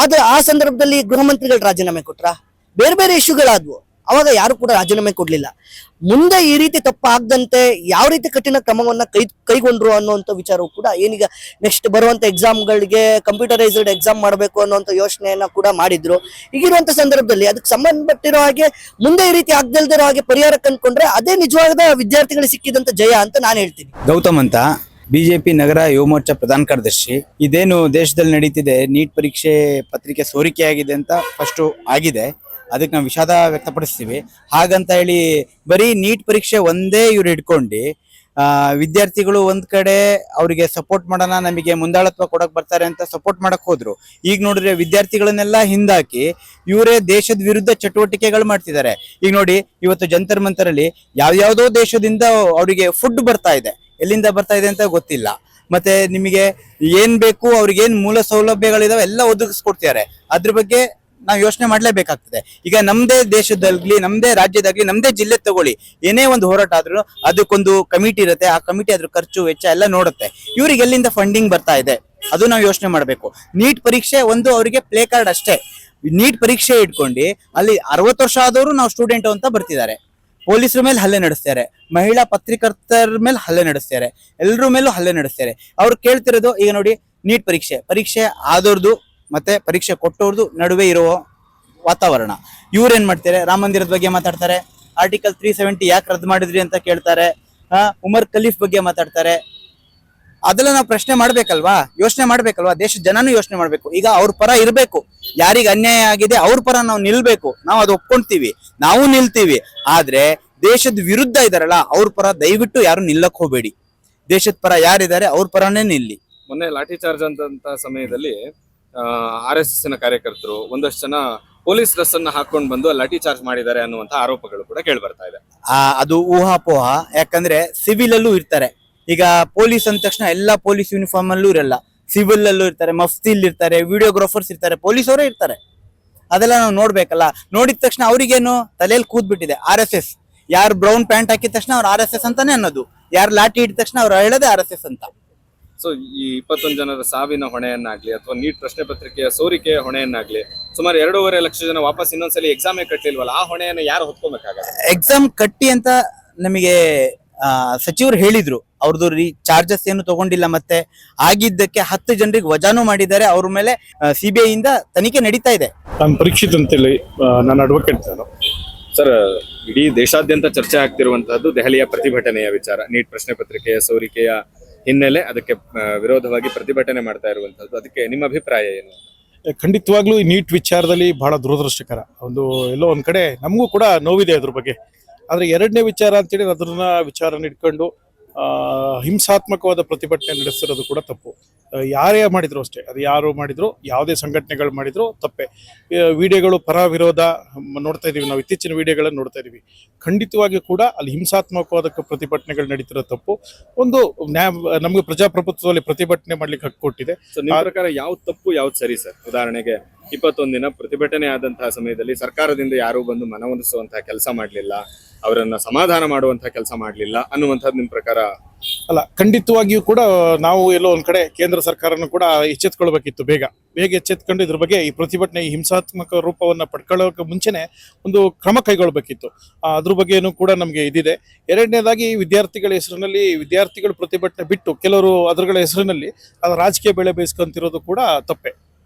[SPEAKER 2] ಆದ್ರೆ ಆ ಸಂದರ್ಭದಲ್ಲಿ ಗೃಹ ಮಂತ್ರಿಗಳು ರಾಜೀನಾಮೆ ಕೊಟ್ರ? ಬೇರೆ ಬೇರೆ ಇಶ್ಯೂಗಳಾದ್ವು, ಅವಾಗ ಯಾರು ಕೂಡ ರಾಜೀನಾಮೆ ಕೊಡ್ಲಿಲ್ಲ. ಮುಂದೆ ಈ ರೀತಿ ತಪ್ಪು ಆಗದಂತೆ ಯಾವ ರೀತಿ ಕಠಿಣ ಕ್ರಮವನ್ನ ಕೈಗೊಂಡ್ರು ಅನ್ನುವಂಥ ವಿಚಾರವು ಕೂಡ ಏನೀಗ ನೆಕ್ಸ್ಟ್ ಬರುವಂತ ಎಕ್ಸಾಮ್ಗಳಿಗೆ ಕಂಪ್ಯೂಟರೈಸ್ಡ್ ಎಕ್ಸಾಮ್ ಮಾಡಬೇಕು ಅನ್ನುವಂಥ ಯೋಚನೆಯನ್ನ ಕೂಡ ಮಾಡಿದ್ರು. ಈಗಿರುವಂತ ಸಂದರ್ಭದಲ್ಲಿ ಅದಕ್ಕೆ ಸಂಬಂಧಪಟ್ಟಿರೋ ಹಾಗೆ ಮುಂದೆ ಈ ರೀತಿ ಆಗದಿಲ್ದಿರೋ ಹಾಗೆ ಪರಿಹಾರ ಕಂಡುಕೊಂಡ್ರೆ ಅದೇ ನಿಜವಾದ ವಿದ್ಯಾರ್ಥಿಗಳಿಗೆ ಸಿಕ್ಕಿದಂತ ಜಯ ಅಂತ ನಾನು ಹೇಳ್ತೀನಿ.
[SPEAKER 4] ಗೌತಮ್ ಅಂತ, ಬಿಜೆಪಿ ನಗರ ಯುವ ಮೋರ್ಚಾ ಪ್ರಧಾನ ಕಾರ್ಯದರ್ಶಿ. ಇದೇನು ದೇಶದಲ್ಲಿ ನಡೀತಿದೆ, ನೀಟ್ ಪರೀಕ್ಷೆ ಪತ್ರಿಕೆ ಸೋರಿಕೆ ಆಗಿದೆ ಅಂತ ಫಸ್ಟ್ ಆಗಿದೆ, ಅದಕ್ಕೆ ನಾವು ವಿಷಾದ ವ್ಯಕ್ತಪಡಿಸ್ತೀವಿ. ಹಾಗಂತ ಹೇಳಿ ಬರೀ ನೀಟ್ ಪರೀಕ್ಷೆ ಒಂದೇ ಇವ್ರು ಇಟ್ಕೊಂಡು ವಿದ್ಯಾರ್ಥಿಗಳು ಒಂದ್ ಕಡೆ ಅವರಿಗೆ ಸಪೋರ್ಟ್ ಮಾಡೋಣ, ನಮಗೆ ಮುಂದಾಳತ್ವ ಕೊಡಕ್ ಬರ್ತಾರೆ ಅಂತ ಸಪೋರ್ಟ್ ಮಾಡಕ್ ಹೋದ್ರು. ಈಗ ನೋಡಿದ್ರೆ ವಿದ್ಯಾರ್ಥಿಗಳನ್ನೆಲ್ಲ ಹಿಂದಾಕಿ ಇವರೇ ದೇಶದ ವಿರುದ್ಧ ಚಟುವಟಿಕೆಗಳು ಮಾಡ್ತಿದ್ದಾರೆ. ಈಗ ನೋಡಿ, ಇವತ್ತು ಜಂತರ್ ಮಂತರಲ್ಲಿ ಯಾವ್ಯಾವ್ದೋ ದೇಶದಿಂದ ಅವರಿಗೆ ಫುಡ್ ಬರ್ತಾ ಇದೆ, ಎಲ್ಲಿಂದ ಬರ್ತಾ ಇದೆ ಅಂತ ಗೊತ್ತಿಲ್ಲ. ಮತ್ತೆ ನಿಮಗೆ ಏನ್ ಬೇಕು, ಅವ್ರಿಗೆ ಏನ್ ಮೂಲ ಸೌಲಭ್ಯಗಳಿದಾವೆ ಎಲ್ಲ ಒದಗಿಸ್ಕೊಡ್ತಿದ್ದಾರೆ. ಅದ್ರ ಬಗ್ಗೆ ನಾವು ಯೋಚನೆ ಮಾಡ್ಲೇಬೇಕಾಗ್ತದೆ. ಈಗ ನಮ್ದೇ ದೇಶದಾಗ್ಲಿ, ನಮ್ದೇ ರಾಜ್ಯದಾಗ್ಲಿ, ನಮ್ದೇ ಜಿಲ್ಲೆ ತಗೊಳ್ಳಿ, ಏನೇ ಒಂದು ಹೋರಾಟ ಆದ್ರೂ ಅದಕ್ಕೊಂದು ಕಮಿಟಿ ಇರುತ್ತೆ. ಆ ಕಮಿಟಿ ಅದ್ರ ಖರ್ಚು ವೆಚ್ಚ ಎಲ್ಲ ನೋಡುತ್ತೆ. ಇವ್ರಿಗೆ ಎಲ್ಲಿಂದ ಫಂಡಿಂಗ್ ಬರ್ತಾ ಇದೆ ಅದು ನಾವು ಯೋಚನೆ ಮಾಡ್ಬೇಕು. ನೀಟ್ ಪರೀಕ್ಷೆ ಒಂದು ಅವರಿಗೆ ಪ್ಲೇ ಕಾರ್ಡ್ ಅಷ್ಟೇ. ನೀಟ್ ಪರೀಕ್ಷೆ ಇಟ್ಕೊಂಡು ಅಲ್ಲಿ 60 ವರ್ಷ ಆದವರು ನಾವು ಸ್ಟೂಡೆಂಟ್ ಅಂತ ಬರ್ತಿದ್ದಾರೆ. ಪೊಲೀಸರ ಮೇಲೆ ಹಲ್ಲೆ ನಡೆಸ್ತಾರೆ, ಮಹಿಳಾ ಪತ್ರಕರ್ತರ ಮೇಲೆ ಹಲ್ಲೆ ನಡೆಸ್ತಾರೆ, ಎಲ್ಲರ ಮೇಲೂ ಹಲ್ಲೆ ನಡೆಸ್ತಾರೆ. ಅವ್ರು ಕೇಳ್ತಿರೋದು ಈಗ ನೋಡಿ, ನೀಟ್ ಪರೀಕ್ಷೆ ಆದವ್ರದ್ದು ಮತ್ತೆ ಪರೀಕ್ಷೆ ಕೊಟ್ಟವ್ರದ್ದು ನಡುವೆ ಇರುವ ವಾತಾವರಣ. ಇವ್ರೇನ್ ಮಾಡ್ತಾರೆ, ರಾಮ ಮಂದಿರದ ಬಗ್ಗೆ ಮಾತಾಡ್ತಾರೆ, ಆರ್ಟಿಕಲ್ 370 ಯಾಕೆ ರದ್ದು ಮಾಡಿದ್ರಿ ಅಂತ ಕೇಳ್ತಾರೆ, ಉಮರ್ ಖಲೀಫ್ ಬಗ್ಗೆ ಮಾತಾಡ್ತಾರೆ. ಅದೆಲ್ಲ ನಾವು ಪ್ರಶ್ನೆ ಮಾಡ್ಬೇಕಲ್ವಾ, ಯೋಚನೆ ಮಾಡ್ಬೇಕಲ್ವಾ, ದೇಶದ ಜನನೂ ಯೋಚನೆ ಮಾಡ್ಬೇಕು. ಈಗ ಅವ್ರ ಪರ ಇರ್ಬೇಕು, ಯಾರಿಗೆ ಅನ್ಯಾಯ ಆಗಿದೆ ಅವ್ರ ಪರ ನಾವು ನಿಲ್ಬೇಕು. ನಾವು ಅದು ಒಪ್ಕೊಂತೀವಿ, ನಾವು ನಿಲ್ತೀವಿ. ಆದ್ರೆ ದೇಶದ ವಿರುದ್ಧ ಇದಾರಲ್ಲ ಅವ್ರ ಪರ ದಯವಿಟ್ಟು ಯಾರು ನಿಲ್ಲಕ್ ಹೋಗ್ಬೇಡಿ. ದೇಶದ ಪರ ಯಾರಿದ್ದಾರೆ ಅವ್ರ ಪರನೇ ನಿಲ್ಲಿ.
[SPEAKER 7] ಮೊನ್ನೆ ಲಾಠಿ ಚಾರ್ಜ್ ಅಂತ ಸಮಯದಲ್ಲಿ RSS ನ ಕಾರ್ಯಕರ್ತರು ಒಂದಷ್ಟು ಜನ ಪೊಲೀಸ್ ಡ್ರೆಸ್ ಅನ್ನ ಹಾಕೊಂಡು ಬಂದು ಲಾಠಿ ಚಾರ್ಜ್ ಮಾಡಿದ್ದಾರೆ ಅನ್ನುವಂತ ಆರೋಪಗಳು ಕೂಡ ಕೇಳಿ ಬರ್ತಾ ಇದೆ.
[SPEAKER 4] ಅದು ಊಹಾಪೋಹ. ಯಾಕಂದ್ರೆ ಸಿವಿಲ್ ಅಲ್ಲೂ ಇರ್ತಾರೆ. ಈಗ ಪೊಲೀಸ್ ಅಂದ ತಕ್ಷಣ ಎಲ್ಲಾ ಪೊಲೀಸ್ ಯೂನಿಫಾರ್ಮ್ ಅಲ್ಲೂ ಇರಲ್ಲ, ಸಿವಿಲ್ ಅಲ್ಲೂ ಇರ್ತಾರೆ, ಮಫ್ತಿಲ್ ಇರ್ತಾರೆ, ವಿಡಿಯೋಗ್ರಾಫರ್ಸ್ ಇರ್ತಾರೆ, ಪೊಲೀಸ್ ಅವರೇ ಇರ್ತಾರೆ. ಅದೆಲ್ಲ ನಾವು ನೋಡ್ಬೇಕಲ್ಲ. ನೋಡಿದ ತಕ್ಷಣ ಅವ್ರಿಗೇನು ತಲೆಯಲ್ಲಿ ಕೂದ್ಬಿಟ್ಟಿದೆ RSS. ಯಾರು ಬ್ರೌನ್ ಪ್ಯಾಂಟ್ ಹಾಕಿದ ತಕ್ಷಣ ಅವ್ರು RSS ಅಂತಾನೆ ಅನ್ನೋದು, ಯಾರು ಲಾಠಿ ಹಿಡಿದ ತಕ್ಷಣ ಅವ್ರು ಹೇಳೋದೇ RSS ಅಂತ.
[SPEAKER 7] ಸೊ ಈ 21 ಜನರ ಸಾವಿನ ಹೊಣೆಯನ್ನಾಗ್ಲಿ ಅಥವಾ ನೀಟ್ ಪ್ರಶ್ನೆ ಪತ್ರಿಕೆಯ ಸೋರಿಕೆಯ ಹೊಣೆಯನ್ನಾಗ್ಲಿ ಸುಮಾರು 2.5 ಲಕ್ಷ ಜನ ವಾಪಸ್ ಇನ್ನೊಂದ್ಸಲಿ ಎಕ್ಸಾಮೇ ಕಟ್ಟಲಿಲ್ವಲ್ಲ, ಆ ಹೊಣೆಯನ್ನು ಯಾರು ಹೊತ್ಕೋಬೇಕಾಗತ್ತೆ?
[SPEAKER 4] ಎಕ್ಸಾಮ್ ಕಟ್ಟಿ ಅಂತ ನಮಗೆ ಸಚಿವರು ಹೇಳಿದ್ರು. ಅವ್ರದ್ದು ಚಾರ್ಜಸ್ ಏನು ತಗೊಂಡಿಲ್ಲ. ಮತ್ತೆ ಆಗಿದ್ದಕ್ಕೆ 10 ಜನರಿಗೆ ವಜಾನು ಮಾಡಿದ್ದಾರೆ. ಅವ್ರ ಮೇಲೆ CBI ಇಂದ ತನಿಖೆ ನಡೀತಾ ಇದೆ.
[SPEAKER 5] ನಾನು ಪರೀಕ್ಷಿತ್ ಅಂತೇಳಿ, ನಾನು ಅಡ್ವೊಕೇಟ್.
[SPEAKER 7] ಸರ್, ಇಡೀ ದೇಶಾದ್ಯಂತ ಚರ್ಚೆ ಆಗ್ತಿರುವಂತಹದ್ದು ದೆಹಲಿಯ ಪ್ರತಿಭಟನೆಯ ವಿಚಾರ, ನೀಟ್ ಪ್ರಶ್ನೆ ಪತ್ರಿಕೆಯ ಸೋರಿಕೆಯ ಹಿನ್ನೆಲೆ ಅದಕ್ಕೆ ವಿರೋಧವಾಗಿ ಪ್ರತಿಭಟನೆ ಮಾಡ್ತಾ ಇರುವಂತದ್ದು. ಅದಕ್ಕೆ ನಿಮ್ಮ ಅಭಿಪ್ರಾಯ ಏನು?
[SPEAKER 5] ಖಂಡಿತವಾಗ್ಲೂ ಈ ನೀಟ್ ವಿಚಾರದಲ್ಲಿ ಬಹಳ ದುರದೃಷ್ಟಕರ. ಎಲ್ಲೋ ಒಂದ್ ಕಡೆ ನಮಗೂ ಕೂಡ ನೋವಿದೆ ಅದ್ರ ಬಗ್ಗೆ. ಆದ್ರೆ ಎರಡನೇ ವಿಚಾರ ಅಂತೇಳಿ ಅದನ್ನ ವಿಚಾರನ ಇಟ್ಕೊಂಡು ಹಿಂಸಾತ್ಮಕವಾದ ಪ್ರತಿಭಟನೆ ನಡೆಸಿರೋದು ಕೂಡ ತಪ್ಪು. ಯಾರೇ ಮಾಡಿದ್ರು ಅಷ್ಟೇ, ಅದು ಯಾರು ಮಾಡಿದ್ರು, ಯಾವುದೇ ಸಂಘಟನೆಗಳು ಮಾಡಿದ್ರು ತಪ್ಪೆ. ವಿಡಿಯೋಗಳು ಪರ ವಿರೋಧ ನೋಡ್ತಾ ಇದೀವಿ, ನಾವು ಇತ್ತೀಚಿನ ವಿಡಿಯೋಗಳನ್ನು ನೋಡ್ತಾ ಇದೀವಿ. ಖಂಡಿತವಾಗಿಯೂ ಕೂಡ ಅಲ್ಲಿ ಹಿಂಸಾತ್ಮಕವಾದ ಪ್ರತಿಭಟನೆಗಳು ನಡೀತಿರೋ ತಪ್ಪು. ನಮಗೆ ಪ್ರಜಾಪ್ರಭುತ್ವದಲ್ಲಿ ಪ್ರತಿಭಟನೆ ಮಾಡ್ಲಿಕ್ಕೆ ಹಕ್ಕು ಕೊಟ್ಟಿದೆ.
[SPEAKER 7] ಸೊ ನಿಮ್ಮ ಪ್ರಕಾರ ಯಾವ್ದು ತಪ್ಪು ಯಾವ್ದು ಸರಿ ಸರ್? ಉದಾಹರಣೆಗೆ 21 ದಿನ ಪ್ರತಿಭಟನೆ ಆದಂತಹ ಸಮಯದಲ್ಲಿ ಸರ್ಕಾರದಿಂದ ಯಾರು ಬಂದು ಮನವೊಲಿಸುವಂತಹ ಕೆಲಸ ಮಾಡ್ಲಿಲ್ಲ, ಅವರನ್ನ ಸಮಾಧಾನ ಮಾಡುವಂತಹ ಕೆಲಸ ಮಾಡ್ಲಿಲ್ಲ ಅನ್ನುವಂಥದ್ದು ನಿಮ್ ಪ್ರಕಾರ?
[SPEAKER 5] ಅಲ್ಲ, ಖಂಡಿತವಾಗಿಯೂ ಕೂಡ ನಾವು ಎಲ್ಲೋ ಒಂದ್ ಕಡೆ ಕೇಂದ್ರ ಸರ್ಕಾರನು ಕೂಡ ಎಚ್ಚೆತ್ಕೊಳ್ಬೇಕಿತ್ತು. ಬೇಗ ಎಚ್ಚೆತ್ಕೊಂಡು ಇದ್ರ ಬಗ್ಗೆ ಈ ಪ್ರತಿಭಟನೆ ಈ ಹಿಂಸಾತ್ಮಕ ರೂಪವನ್ನ ಪಡ್ಕೊಳ್ಳೋಕೆ ಮುಂಚೆನೆ ಒಂದು ಕ್ರಮ ಕೈಗೊಳ್ಬೇಕಿತ್ತು. ಅದ್ರ ಬಗ್ಗೆನೂ ಕೂಡ ನಮ್ಗೆ ಇದಿದೆ. ಎರಡನೇದಾಗಿ ವಿದ್ಯಾರ್ಥಿಗಳ ಹೆಸರಿನಲ್ಲಿ ವಿದ್ಯಾರ್ಥಿಗಳು ಪ್ರತಿಭಟನೆ ಬಿಟ್ಟು ಕೆಲವರು ಅದರ ಹೆಸರಿನಲ್ಲಿ ಅದು ರಾಜಕೀಯ ಬೆಳೆ ಬೇಯಿಸ್ಕೊಂತಿರೋದು ಕೂಡ ತಪ್ಪೆ.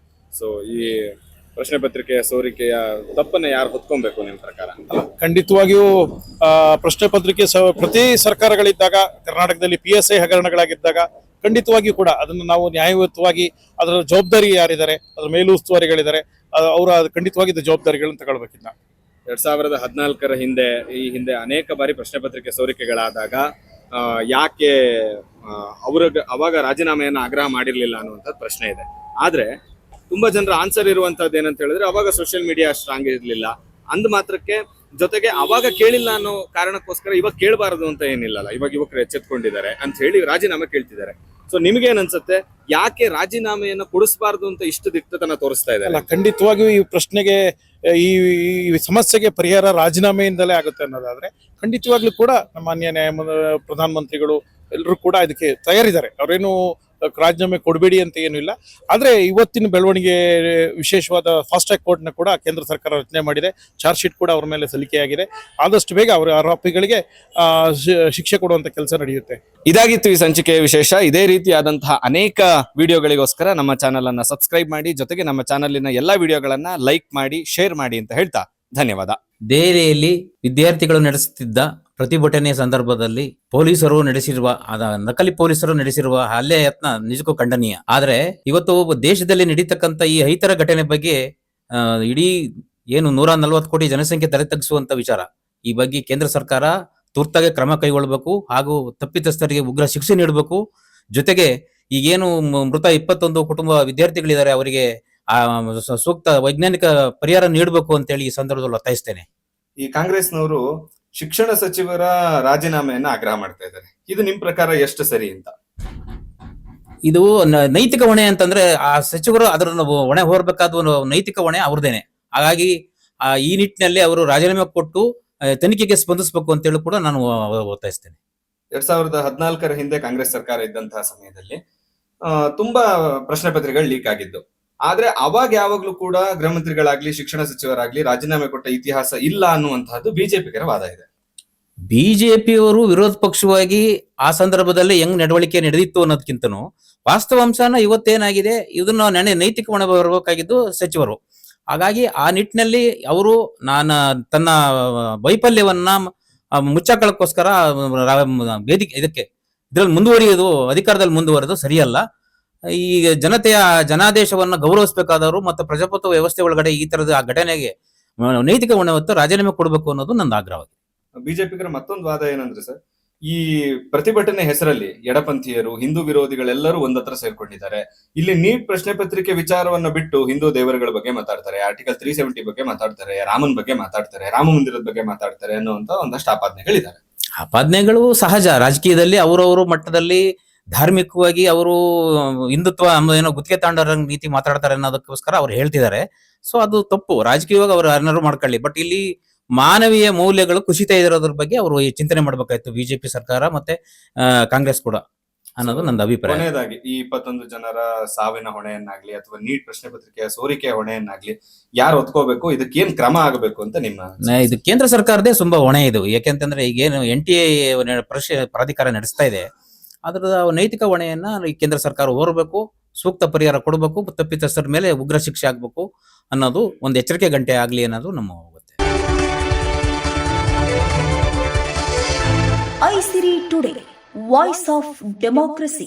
[SPEAKER 7] ಸೊ ಈ ಪ್ರಶ್ನೆ ಪತ್ರಿಕೆಯ ಸೋರಿಕೆಯ ತಪ್ಪನ್ನ ಯಾರು ಹೊತ್ಕೊಬೇಕು ನಿಮ್ ಪ್ರಕಾರ?
[SPEAKER 5] ಖಂಡಿತವಾಗಿಯೂ ಪ್ರಶ್ನೆ ಪತ್ರಿಕೆ ಪ್ರತಿ ಸರ್ಕಾರಗಳಿದ್ದಾಗ, ಕರ್ನಾಟಕದಲ್ಲಿ PSI ಹಗರಣಗಳಾಗಿದ್ದಾಗ ಖಂಡಿತವಾಗಿಯೂ ಕೂಡ ಅದನ್ನು ನಾವು ನ್ಯಾಯಯುತವಾಗಿ ಅದರ ಜವಾಬ್ದಾರಿ ಯಾರಿದ್ದಾರೆ, ಅದರ ಮೇಲುಸ್ತುವಾರಿಗಳಿದ್ದಾರೆ, ಅವರ ಖಂಡಿತವಾಗಿ ಜವಾಬ್ದಾರಿಗಳನ್ನು ತಗೊಳ್ಬೇಕಿಲ್ಲ.
[SPEAKER 7] 2014 ಈ ಹಿಂದೆ ಅನೇಕ ಬಾರಿ ಪ್ರಶ್ನೆ ಪತ್ರಿಕೆ ಸೋರಿಕೆಗಳಾದಾಗ ಯಾಕೆ ಅವಾಗ ರಾಜೀನಾಮೆಯನ್ನು ಆಗ್ರಹ ಮಾಡಿರ್ಲಿಲ್ಲ ಅನ್ನುವಂಥದ್ದು ಪ್ರಶ್ನೆ ಇದೆ. ಆದ್ರೆ ತುಂಬಾ ಜನರ ಆನ್ಸರ್ ಇರುವಂತದ್ದು ಏನಂತ ಹೇಳಿದ್ರೆ, ಅವಾಗ ಸೋಷಿಯಲ್ ಮೀಡಿಯಾ ಸ್ಟ್ರಾಂಗ್ ಇರ್ಲಿಲ್ಲ ಅಂದ ಮಾತ್ರಕ್ಕೆ, ಜೊತೆಗೆ ಅವಾಗ ಕೇಳಿಲ್ಲ ಅನ್ನೋ ಕಾರಣಕ್ಕೋಸ್ಕರ ಇವಾಗ ಕೇಳಬಾರದು ಅಂತ ಏನಿಲ್ಲಲ್ಲ, ಇವಾಗ ಯುವಕರು ಎಚ್ಚೆತ್ಕೊಂಡಿದ್ದಾರೆ ಅಂತ ಹೇಳಿ ರಾಜೀನಾಮೆ ಕೇಳ್ತಿದ್ದಾರೆ. ಸೊ ನಿಮ್ಗೆ ಏನ್ಸುತ್ತೆ, ಯಾಕೆ ರಾಜೀನಾಮೆಯನ್ನ ಕೊಡಿಸಬಾರದು ಅಂತ ಇಷ್ಟು ದಿಟ್ಟತನ ತೋರಿಸ್ತಾ ಇದೆ?
[SPEAKER 5] ಅಲ್ಲ, ಖಂಡಿತವಾಗಿಯೂ ಈ ಪ್ರಶ್ನೆಗೆ ಈ ಸಮಸ್ಯೆಗೆ ಪರಿಹಾರ ರಾಜೀನಾಮೆಯಿಂದಲೇ ಆಗುತ್ತೆ ಅನ್ನೋದಾದ್ರೆ ಖಂಡಿತವಾಗ್ಲೂ ಕೂಡ ನಮ್ಮ ಮಾನ್ಯ ಪ್ರಧಾನಮಂತ್ರಿಗಳು ಎಲ್ಲರೂ ಕೂಡ ಇದಕ್ಕೆ ತಯಾರಿದ್ದಾರೆ. ಅವರೇನು ರಾಜೀನಾಮೆ ಕೊಡಬೇಡಿ ಅಂತ ಏನೂ ಇಲ್ಲ. ಆದ್ರೆ ಇವತ್ತಿನ ಬೆಳವಣಿಗೆ ವಿಶೇಷವಾದ ಫಾಸ್ಟ್ ಟ್ರ್ಯಾಕ್ ಕೋರ್ಟ್ನ ಕೂಡ ಕೇಂದ್ರ ಸರ್ಕಾರ ರಚನೆ ಮಾಡಿದೆ. ಚಾರ್ಜ್ ಶೀಟ್ ಕೂಡ ಅವರ ಮೇಲೆ ಸಲ್ಲಿಕೆಯಾಗಿದೆ. ಆದಷ್ಟು ಬೇಗ ಅವರ ಆರೋಪಿಗಳಿಗೆ ಶಿಕ್ಷೆ ಕೊಡುವಂತ ಕೆಲಸ ನಡೆಯುತ್ತೆ.
[SPEAKER 7] ಇದಾಗಿತ್ತು ಈ ಸಂಚಿಕೆಯ ವಿಶೇಷ. ಇದೇ ರೀತಿಯಾದಂತಹ ಅನೇಕ ವಿಡಿಯೋಗಳಿಗೋಸ್ಕರ ನಮ್ಮ ಚಾನೆಲ್ ಅನ್ನ ಸಬ್ಸ್ಕ್ರೈಬ್ ಮಾಡಿ, ಜೊತೆಗೆ ನಮ್ಮ ಚಾನೆಲಿನ ಎಲ್ಲಾ ವಿಡಿಯೋಗಳನ್ನ ಲೈಕ್ ಮಾಡಿ, ಶೇರ್ ಮಾಡಿ ಅಂತ ಹೇಳ್ತಾ ಧನ್ಯವಾದ.
[SPEAKER 8] ದೆಹಲಿಯಲ್ಲಿ ವಿದ್ಯಾರ್ಥಿಗಳು ನಡೆಸುತ್ತಿದ್ದ ಪ್ರತಿಭಟನೆಯ ಸಂದರ್ಭದಲ್ಲಿ ನಕಲಿ ಪೊಲೀಸರು ನಡೆಸಿರುವ ಹಲ್ಲೆ ಯತ್ನ ನಿಜಕ್ಕೂ ಖಂಡನೀಯ. ಆದ್ರೆ ಇವತ್ತು ದೇಶದಲ್ಲಿ ನಡೀತಕ್ಕಂಥ ಈ ಅಹಿತರ ಘಟನೆ ಬಗ್ಗೆ ಇಡೀ 140 ಕೋಟಿ ಜನಸಂಖ್ಯೆ ತಲೆ ತಗ್ಗಿಸುವಂತ ವಿಚಾರ. ಈ ಬಗ್ಗೆ ಕೇಂದ್ರ ಸರ್ಕಾರ ತುರ್ತಾಗಿ ಕ್ರಮ ಕೈಗೊಳ್ಳಬೇಕು ಹಾಗೂ ತಪ್ಪಿತಸ್ಥರಿಗೆ ಉಗ್ರ ಶಿಕ್ಷೆ ನೀಡಬೇಕು. ಜೊತೆಗೆ ಈಗೇನು ಮೃತ 21 ಕುಟುಂಬ ವಿದ್ಯಾರ್ಥಿಗಳಿದ್ದಾರೆ, ಅವರಿಗೆ ಸೂಕ್ತ ವೈಜ್ಞಾನಿಕ ಪರಿಹಾರ ನೀಡಬೇಕು ಅಂತೇಳಿ ಈ ಸಂದರ್ಭದಲ್ಲಿ ಒತ್ತಾಯಿಸ್ತೇನೆ.
[SPEAKER 7] ಈ ಕಾಂಗ್ರೆಸ್ನವರು ಶಿಕ್ಷಣ ಸಚಿವರ ರಾಜೀನಾಮೆಯನ್ನ ಆಗ್ರಹ ಮಾಡ್ತಾ ಇದ್ದಾರೆ. ಇದು ನಿಮ್ ಪ್ರಕಾರ ಎಷ್ಟು ಸರಿ ಅಂತ?
[SPEAKER 8] ಇದು ನೈತಿಕ ಹೊಣೆ ಅಂತಂದ್ರೆ ಆ ಸಚಿವರು ಅದರ ಹೊಣೆ ಹೊರಬೇಕಾದ ನೈತಿಕ ಹೊಣೆ ಅವ್ರದೇನೆ. ಹಾಗಾಗಿ ಈ ನಿಟ್ಟಿನಲ್ಲಿ ಅವರು ರಾಜೀನಾಮೆ ಕೊಟ್ಟು ತನಿಖೆಗೆ ಸ್ಪಂದಿಸಬೇಕು ಅಂತೇಳಿ ಕೂಡ ನಾನು ಒತ್ತಾಯಿಸ್ತೇನೆ.
[SPEAKER 7] 2014 ಹಿಂದೆ ಕಾಂಗ್ರೆಸ್ ಸರ್ಕಾರ ಇದ್ದಂತಹ ಸಮಯದಲ್ಲಿ ತುಂಬಾ ಪ್ರಶ್ನೆ ಪತ್ರಿಕೆಗಳು ಲೀಕ್ ಆಗಿದ್ದು. ಆದ್ರೆ ಅವಾಗ ಯಾವಾಗ್ಲೂ ಕೂಡ ಗೃಹ ಮಂತ್ರಿಗಳಾಗ್ಲಿ, ಶಿಕ್ಷಣ ಸಚಿವರಾಗ್ಲಿ ರಾಜೀನಾಮೆ ಕೊಟ್ಟ ಇತಿಹಾಸ ಇಲ್ಲ ಅನ್ನುವಂತಹದ್ದು ಬಿಜೆಪಿಗರ ವಾದ ಇದೆ.
[SPEAKER 8] ಬಿಜೆಪಿಯವರು ವಿರೋಧ ಪಕ್ಷವಾಗಿ ಆ ಸಂದರ್ಭದಲ್ಲಿ ಹೆಂಗ್ ನಡವಳಿಕೆ ನಡೆದಿತ್ತು ಅನ್ನೋದಕ್ಕಿಂತನೂ ವಾಸ್ತವಾಂಶನ ಇವತ್ತೇನಾಗಿದೆ, ಇದನ್ನ ನೈತಿಕ ಹೊಣೆ ಬರಬೇಕಾಗಿದ್ದು ಸಚಿವರು. ಹಾಗಾಗಿ ಆ ನಿಟ್ಟಿನಲ್ಲಿ ಅವರು ತನ್ನ ವೈಫಲ್ಯವನ್ನ ಮುಚ್ಚಾಕಳಕ್ಕೋಸ್ಕರ ಇದ್ರಲ್ಲಿ ಮುಂದುವರಿಯೋದು, ಅಧಿಕಾರದಲ್ಲಿ ಮುಂದುವರೆದು ಸರಿಯಲ್ಲ. ಈ ಜನಾದೇಶವನ್ನ ಗೌರವಿಸಬೇಕಾದವರು ಮತ್ತು ಪ್ರಜಾಪ್ರಭುತ್ವ ವ್ಯವಸ್ಥೆ ಒಳಗಡೆ ಈ ತರದ ಆ ಘಟನೆಗೆ ನೈತಿಕ ಹೊಣೆ ಹೊತ್ತು ರಾಜೀನಾಮೆ ಕೊಡಬೇಕು ಅನ್ನೋದು ನನ್ನ ಆಗ್ರಹವಾಗಿದೆ.
[SPEAKER 7] ಬಿಜೆಪಿಗರ ಮತ್ತೊಂದು ವಾದ ಏನಂದ್ರೆ ಸರ್, ಈ ಪ್ರತಿಭಟನೆ ಹೆಸರಲ್ಲಿ ಎಡಪಂಥೀಯರು, ಹಿಂದೂ ವಿರೋಧಿಗಳೆಲ್ಲರೂ ಒಂದತ್ರ ಸೇರ್ಕೊಂಡಿದ್ದಾರೆ. ಇಲ್ಲಿ ನೀಟ್ ಪ್ರಶ್ನೆ ಪತ್ರಿಕೆ ವಿಚಾರವನ್ನ ಬಿಟ್ಟು ಹಿಂದೂ ದೇವರುಗಳ ಬಗ್ಗೆ ಮಾತಾಡ್ತಾರೆ, ಆರ್ಟಿಕಲ್ 370 ಬಗ್ಗೆ ಮಾತಾಡ್ತಾರೆ, ರಾಮನ್ ಬಗ್ಗೆ ಮಾತಾಡ್ತಾರೆ, ರಾಮ ಮಂದಿರದ ಬಗ್ಗೆ ಮಾತಾಡ್ತಾರೆ ಅನ್ನುವಂತ ಒಂದಷ್ಟು ಆಪಾದನೆಗಳಿದ್ದಾರೆ.
[SPEAKER 8] ಆಪಾದನೆಗಳು ಸಹಜ. ರಾಜಕೀಯದಲ್ಲಿ ಅವರವರು ಮಟ್ಟದಲ್ಲಿ ಧಾರ್ಮಿಕವಾಗಿ ಅವರು ಹಿಂದುತ್ವ ಏನೋ ಗುತ್ತಿಗೆ ತಾಂಡರ ನೀತಿ ಮಾತಾಡ್ತಾರೆ ಅನ್ನೋದಕ್ಕೋಸ್ಕರ ಅವ್ರು ಹೇಳ್ತಿದ್ದಾರೆ. ಸೊ ಅದು ತಪ್ಪು. ರಾಜಕೀಯವಾಗಿ ಅವರು ಏನಾದ್ರು ಮಾಡ್ಕೊಳ್ಳಿ, ಬಟ್ ಇಲ್ಲಿ ಮಾನವೀಯ ಮೌಲ್ಯಗಳು ಕುಸಿತ ಇರೋದ್ರ ಬಗ್ಗೆ ಅವರು ಚಿಂತನೆ ಮಾಡ್ಬೇಕಾಯ್ತು ಬಿಜೆಪಿ ಸರ್ಕಾರ ಮತ್ತೆ ಕಾಂಗ್ರೆಸ್ ಕೂಡ ಅನ್ನೋದು ನನ್ನ ಅಭಿಪ್ರಾಯ.
[SPEAKER 7] ಕೊನೆಯದಾಗಿ ಈ 21 ಜನರ ಸಾವಿನ ಹೊಣೆಯನ್ನಾಗ್ಲಿ ಅಥವಾ ನೀಟ್ ಪ್ರಶ್ನೆ ಪತ್ರಿಕೆಯ ಸೋರಿಕೆಯ ಹೊಣೆಯನ್ನಾಗ್ಲಿ ಯಾರು ಹೊತ್ಕೋಬೇಕು, ಇದಕ್ಕೇನ್ ಕ್ರಮ ಆಗಬೇಕು ಅಂತ ನಿಮ್ಮ?
[SPEAKER 8] ಇದು ಕೇಂದ್ರ ಸರ್ಕಾರದೇ ತುಂಬಾ ಹೊಣೆ ಇದು. ಯಾಕೆಂತಂದ್ರೆ ಈಗೇನು NTA ಪ್ರಾಧಿಕಾರ ನಡೆಸ್ತಾ ಇದೆ, ಅದರ ನೈತಿಕ ಹೊಣೆಯನ್ನ ಕೇಂದ್ರ ಸರ್ಕಾರ ಹೊರಬೇಕು, ಸೂಕ್ತ ಪರಿಹಾರ ಕೊಡಬೇಕು, ತಪ್ಪಿತಸ್ಥರ ಮೇಲೆ ಉಗ್ರ ಶಿಕ್ಷೆ ಆಗ್ಬೇಕು ಅನ್ನೋದು ಒಂದು ಎಚ್ಚರಿಕೆ ಗಂಟೆ ಆಗ್ಲಿ ಅನ್ನೋದು ನಮ್ಮ ಹೋಗುತ್ತೆ.
[SPEAKER 9] ಐಸಿರಿ ಟುಡೇ, ವಾಯ್ಸ್ ಆಫ್ ಡೆಮೋಕ್ರಸಿ.